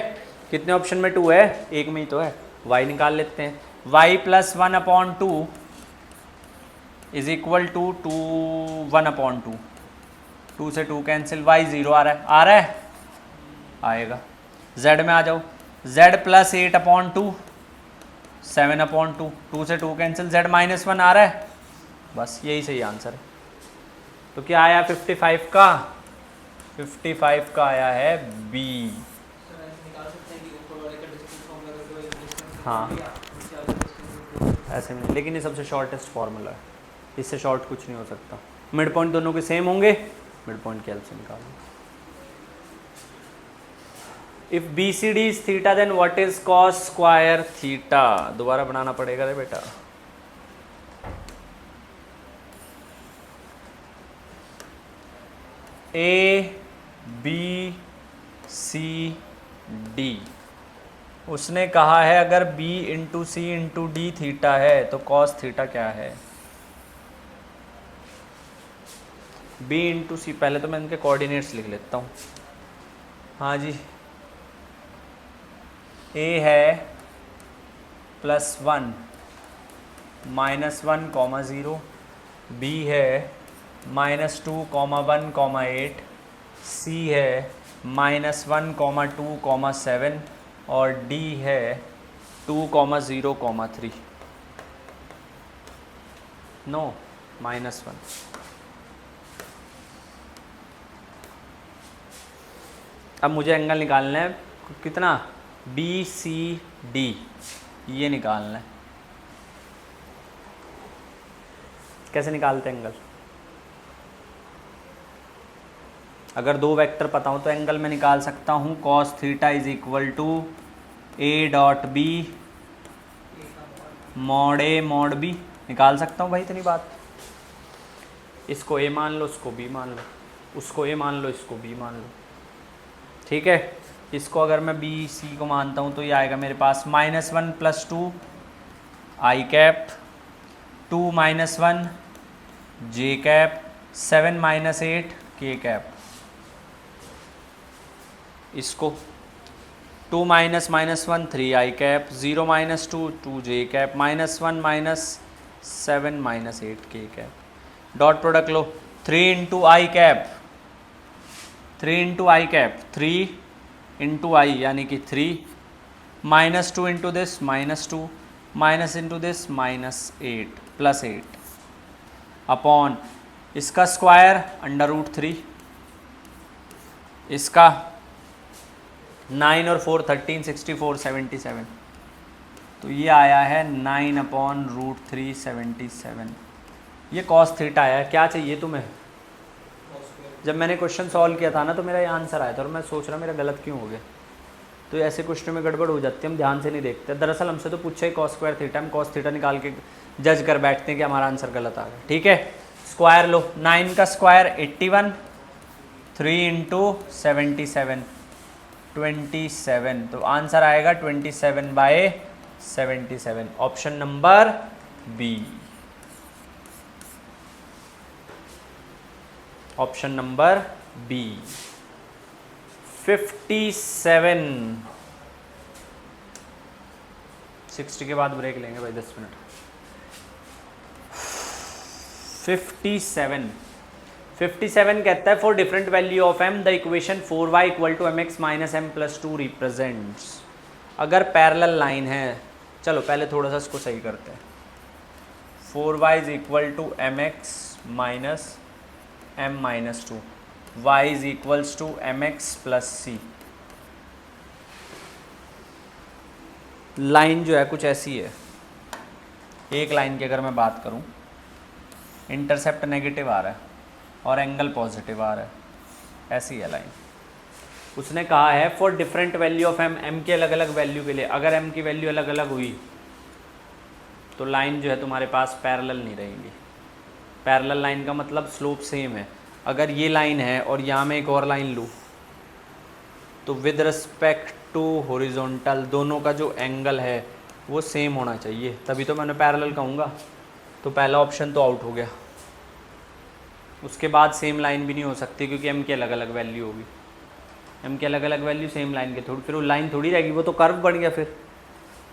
कितने ऑप्शन में 2 है, एक में ही तो है। y निकाल लेते हैं, y + 1/2 = 2 1/2, 2 से 2 कैंसिल, y 0 आ रहा है आएगा। z में आ जाओ, z + 8/2 7/2, 2 से 2 कैंसिल, z -1 आ रहा है, बस यही सही आंसर है। तो क्या आया 55 का, 55 का आया है बी। हाँ ऐसे में, लेकिन ये सबसे शॉर्टेस्ट फॉर्मूला है, इससे शॉर्ट कुछ नहीं हो सकता। मिड पॉइंट दोनों के सेम होंगे, मिड पॉइंट के एलसीएम निकालो। If BCD is theta then what is cos square theta. दोबारा बनाना पड़ेगा रे बेटा। A B C D, उसने कहा है अगर B × C × D थीटा है तो cos थीटा क्या है। B × C, पहले तो मैं इनके कोऑर्डिनेट्स लिख लेता हूँ। हाँ जी, A है +1 -1, 0। B है -2, 1, 8। C है -1, 2, 7 और D है 2, 0, 3। नो -1। अब मुझे एंगल निकालना है कितना BCD ये निकालना है। कैसे निकालते हैं एंगल? अगर दो वेक्टर पता हो तो एंगल में निकाल सकता हूँ cos theta is equal to A dot B mod A mod B। निकाल सकता हूँ भाई, इतनी बात। इसको A मान लो, उसको B मान लो, उसको A मान लो, इसको B मान लो, ठीक है। इसको अगर मैं B C को मानता हूँ तो ये आएगा मेरे पास -1 + 2 I cap, 2 - 1 J cap, 7 - 8 K cap. इसको 2 - -1 3 I cap, 0 - 2 2 J cap, -1 - 7 - 8 K cap. Dot product low, 3 × I cap, 3 × I cap, 3 × I यानी कि 3, -2 × दिस -2, -* दिस -8 +8 अपॉन इसका स्क्वायर √3, इसका 9 और 4 13 64 77, तो ये आया है 9/√3 77। ये cos थीटा आया। क्या चाहिए तुम्हें? जब मैंने क्वेश्चन सॉल्व किया था ना तो मेरा ये आंसर आया था और मैं सोच रहा मेरा गलत क्यों हो गया। तो ऐसे क्वेश्चन में गड़बड़ हो जाती है, हम ध्यान से नहीं देखते। दरअसल हमसे तो पूछा ही cos² थीटा, हम cos थीटा निकाल के जज कर बैठते हैं कि हमारा आंसर गलत आ गया। ठीक है, स्क्वायर लो, 9 का स्क्वायर 81, 3 × 77 27, तो आंसर आएगा 27/77, option number B. Option number B 57। 60 के बाद ब्रेक लेंगे भाई 10 मिनट। 57 कहता है for different value of m the equation 4y = mx - m + 2 represents. अगर पैरेलल लाइन है, चलो पहले थोड़ा सा इसको सही करते हैं। 4y = mx - m - 2, y = mx + c। Line जो है कुछ ऐसी है। एक लाइन की अगर मैं बात करूं, इंटरसेप्ट नेगेटिव आ रहा है और एंगल पॉजिटिव आ रहा है, ऐसी है लाइन। उसने कहा है for different value of m के अलग अलग वैल्यू के लिए, अगर m की वैल्यू अलग अलग हुई तो लाइन जो है तुम्हारे पास पैरेलल नहीं रहेगी। पैरेलल लाइन का मतलब स्लोप सेम है। अगर ये लाइन है और यहाँ में एक और लाइन लूँ तो विद रिस्पेक्ट टू हॉरिजॉन्टल दोनों का जो एंगल है वो सेम होना चाहिए, तभी तो मैंने पैरेलल कहूँगा। तो पहला ऑप्शन तो आउट हो गया। उसके बाद सेम लाइन भी नहीं हो सकती क्योंकि m की अलग अलग वैल्यू होगी। m की अलग अलग वैल्यू सेम लाइन के थोड़ी, फिर वो लाइन थोड़ी रहेगी, वो तो कर्व बन गया फिर।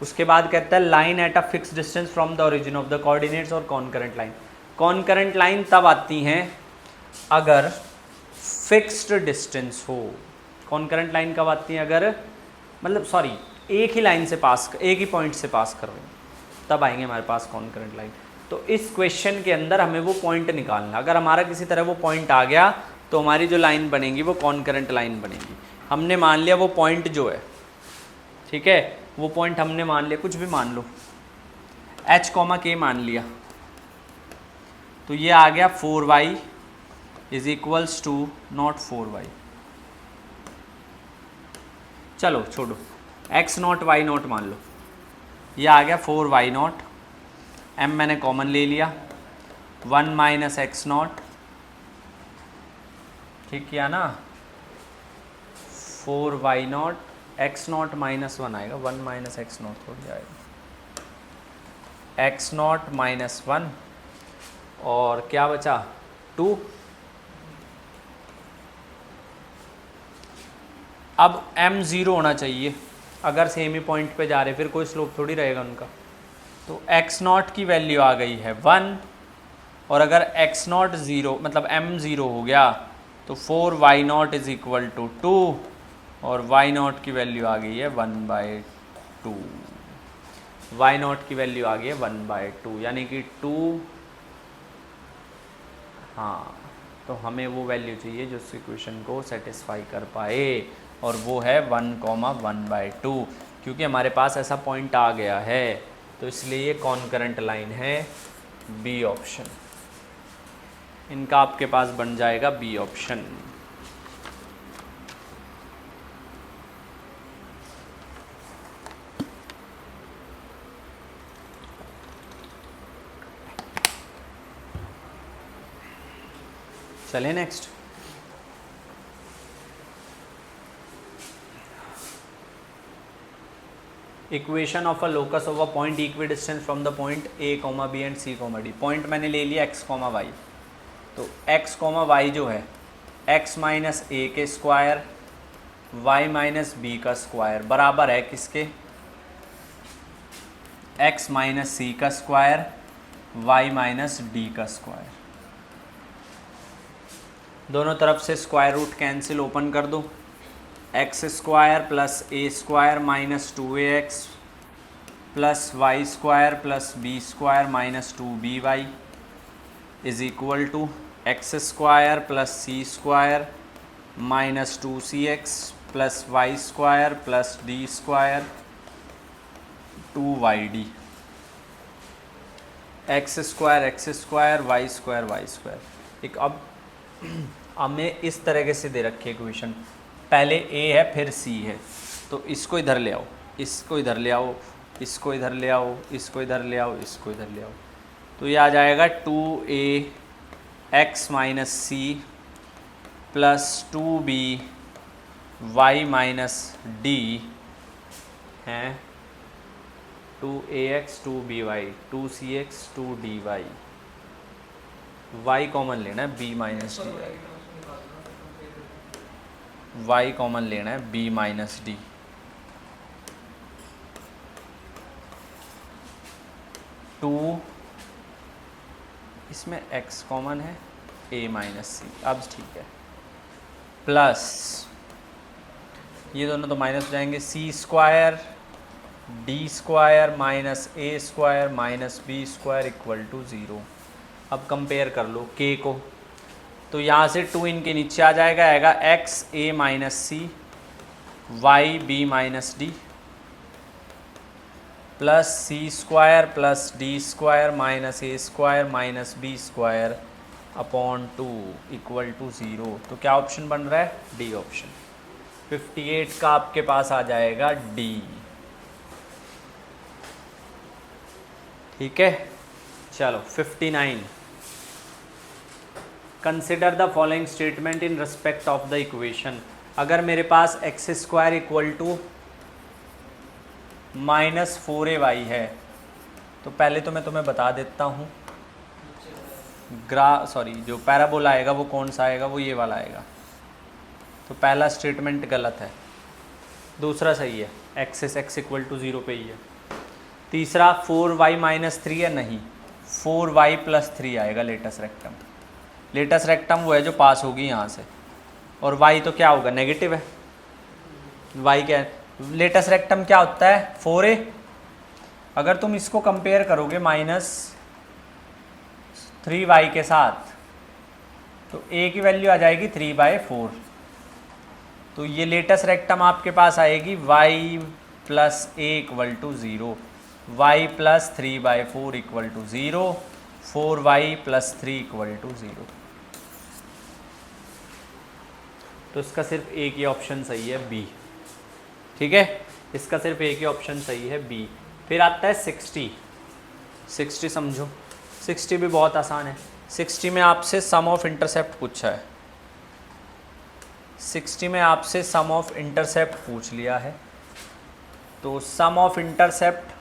उसके बाद कहता है line at a fix distance from the origin of the coordinates और कॉन्करेंट लाइन। कॉन्करेंट लाइन तब आती हैं अगर फिक्स्ड डिस्टेंस हो। कॉन्करेंट लाइन कब आती है? अगर मतलब सॉरी एक ही लाइन से पास, एक ही पॉइंट से पास कर रहे हैं, तब आएंगे हमारे पास कॉन्करेंट लाइन। तो इस क्वेश्चन के अंदर हमें वो पॉइंट निकालना। अगर हमारा किसी तरह वो पॉइंट आ गया तो हमारी जो लाइन बनेगी वो कॉन्करेंट लाइन बनेगी। हमने मान लिया वो पॉइंट जो है, ठीक है, वो पॉइंट हमने मान लिया, कुछ भी मान लो, h, k मान लिया, तो ये आ गया 4y = नॉट 4y। चलो छोड़ो, x0 y0 मान लो, ये आ गया 4y0, m मैंने कॉमन ले लिया, 1 - x0, ठीक किया ना, 4y0, x0 - 1 आएगा, 1 - x0 थोड़ी आएगा, x0 - 1 और क्या बचा 2। अब m 0 होना चाहिए, अगर सेम ही पॉइंट पे जा रहे फिर कोई स्लोप थोड़ी रहेगा उनका। तो x0 की वैल्यू आ गई है 1, और अगर x0 0 मतलब m 0 हो गया तो 4y0 = 2 और y0 की वैल्यू आ गई है 1/2। y0 की वैल्यू आ गई है 1/2 यानी कि 2। हाँ, तो हमें वो वैल्यू चाहिए जो इस इक्वेशन को सेटिस्फाई कर पाए, और वो है 1,1/2, क्योंकि हमारे पास ऐसा पॉइंट आ गया है, तो इसलिए ये कॉन्करेंट लाइन है बी ऑप्शन। इनका आपके पास बन जाएगा बी ऑप्शन। चलिए next. Equation of a locus of a point equidistance from the point a comma b and c comma d. Point मैंने ले लिया एक्स कॉमा वाई, तो एक्स कॉमा वाई जो है एक्स माइनस ए के square y minus b का square बराबर है किसके, एक्स माइनस सी का स्क्वायर वाई माइनस डी का स्क्वायर। दोनों तरफ से स्क्वायर रूट कैंसिल, ओपन कर दो, x square plus a square minus 2ax plus y square plus b square minus 2by is equal to x square plus c square minus 2cx plus y square plus d square 2yd। X square y square. एक अब हमें इस तरीके से दे रखी है equation, पहले ए है फिर सी है, तो इसको इधर ले आओ, इसको इधर ले आओ, इसको इधर ले आओ, इसको इधर ले आओ, इसको इधर ले आओ, तो ये आ जाएगा 2ax minus c plus 2b y minus d हैं 2ax 2by 2cx 2dy। y common लेना है b minus D, y common लेना है b माइनस डी। टू इसमें x कॉमन है a माइनस सी, अब ठीक है, प्लस ये दोनों तो माइनस हो जाएंगे, C square D square minus A square minus B square equal to 0। अब कंपेयर कर लो k को, तो यहाँ से 2 इनके नीचे आ जाएगा, आएगा x a minus c y b minus d plus c square plus d square minus A square minus B square upon 2 equal to 0। तो क्या ऑप्शन बन रहा है, डी ऑप्शन। 58 का आपके पास आ जाएगा डी। ठीक है, चलो 59। Consider the following statement in respect of the equation. अगर मेरे पास x square equal to minus 4ay है, तो पहले तो मैं तुम्हें बता देता हूँ, जो पैराबोला आएगा वो कौन सा आएगा, वो ये वाला आएगा। तो पहला स्टेटमेंट गलत है, दूसरा सही है, एक्स इक्वल टू 0 पे ही है। तीसरा 4y माइनस 3 है, नहीं 4y प्लस 3 आएगा लेटस रेक्टम। लेटस रेक्टम वो है जो पास होगी यहाँ से, और y तो क्या होगा, नेगेटिव है। y क्या है, लेटस रेक्टम क्या होता है 4a। अगर तुम इसको कंपेयर करोगे माइनस 3y के साथ, तो a की वैल्यू आ जाएगी 3/4। तो ये लेटस रेक्टम आपके पास आएगी y plus a equal to 0, y plus 3/4 equal to 0, 4y plus 3 equal to 0। तो इसका सिर्फ एक ही ऑप्शन सही है बी। ठीक है, इसका सिर्फ एक ही ऑप्शन सही है बी। फिर आता है 60 समझो, 60 भी बहुत आसान है। 60 में आपसे सम ऑफ इंटरसेप्ट पूछा है, 60 में आपसे सम ऑफ इंटरसेप्ट पूछ लिया है। तो सम ऑफ इंटरसेप्ट,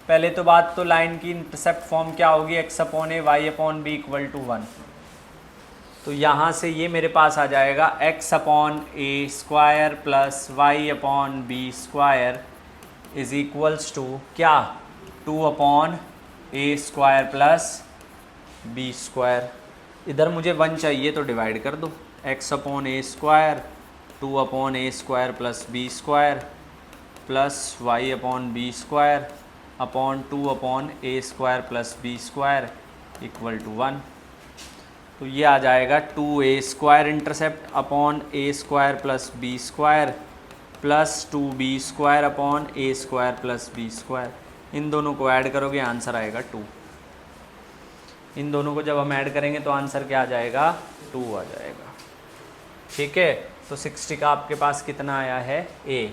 पहले तो बात तो लाइन की इंटरसेप्ट फॉर्म क्या होगी, x upon a y upon b equal to 1। तो यहाँ से ये मेरे पास आ जाएगा x upon a square plus y upon b square is equals to क्या, 2 upon a square plus b square. इधर मुझे 1 चाहिए तो डिवाइड कर दो, x upon a square 2 upon a square plus b square plus y upon b square upon 2 upon a square plus b square equal to 1। तो ये आ जाएगा 2a square intercept upon a square plus b square plus 2b² upon a² plus b²। इन दोनों को add करोगे answer आएगा 2। इन दोनों को जब हम ऐड करेंगे तो आंसर क्या आ जाएगा? 2 आ जाएगा। ठीक है, तो 60 का आपके पास कितना आया है? a।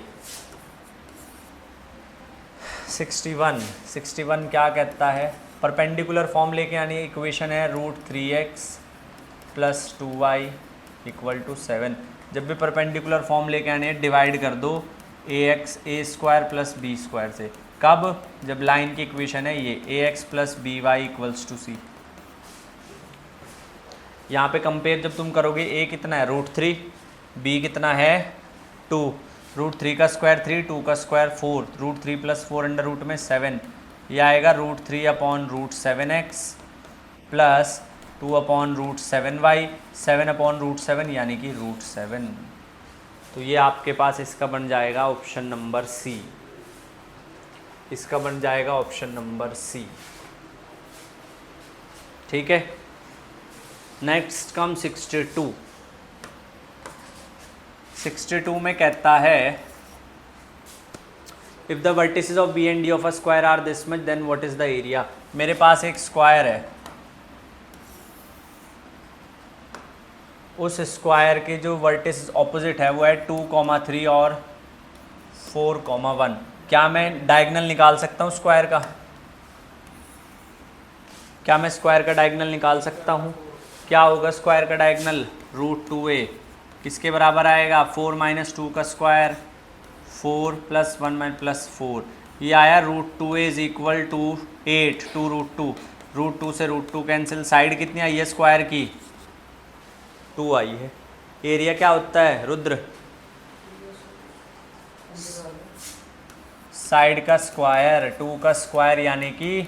61 क्या कहता है? परपेंडिकुलर फॉर्म लेके आनी है। इक्वेशन है √3x plus 2y equal to 7। जब भी परपेंडिकुलर फॉर्म लेके आनी है डिवाइड कर दो a² प्लस b² से। कब? जब लाइन की इक्वेशन है ये ax plus by equals to c। यहाँ पे कंपेयर जब तुम करोगे a कितना है? √3, b कितना है? 2। √3 का स्क्वायर 3, 2 का स्क्वायर 4, √3 प्लस 4 अंडर रूट में 7। यह आएगा √3 upon √7x plus 2 upon √7y, 7 upon √7 यानी कि √7। तो ये आपके पास इसका बन जाएगा ऑप्शन नंबर सी। इसका बन जाएगा ऑप्शन नंबर सी। ठीक है, नेक्स्ट कम 62। 62 में कहता है if the vertices of B and D of a square are this much then what is the area. मेरे पास एक स्क्वायर है, उस स्क्वायर के जो वर्टिसेस ऑपोजिट है वो है 2, 3 और 4, 1। क्या मैं डायगोनल निकाल सकता हूँ स्क्वायर का? क्या मैं स्क्वायर का डायगोनल निकाल सकता हूँ? क्या होगा स्क्वायर का डायगोनल? √2a किसके बराबर आएगा? 4 - 2 का स्क्वायर 4 प्लस 1 प्लस 4। ये आया √2a इज इक्वल टू 8, 2√2। √2 से √2 कैंसिल। साइड कितनी आई है स्क्वायर की? 2 आई है। एरिया क्या होता है रुद्र? साइड का स्क्वायर 2 का स्क्वायर यानी कि,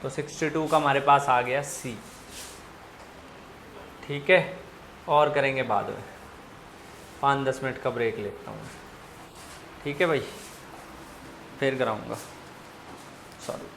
तो 62 का हमारे पास आ गया सी। ठीक है, और करेंगे बाद में। 5-10 मिनट का ब्रेक लेता हूँ। ठीक है भाई, फिर कराऊँगा। सॉरी।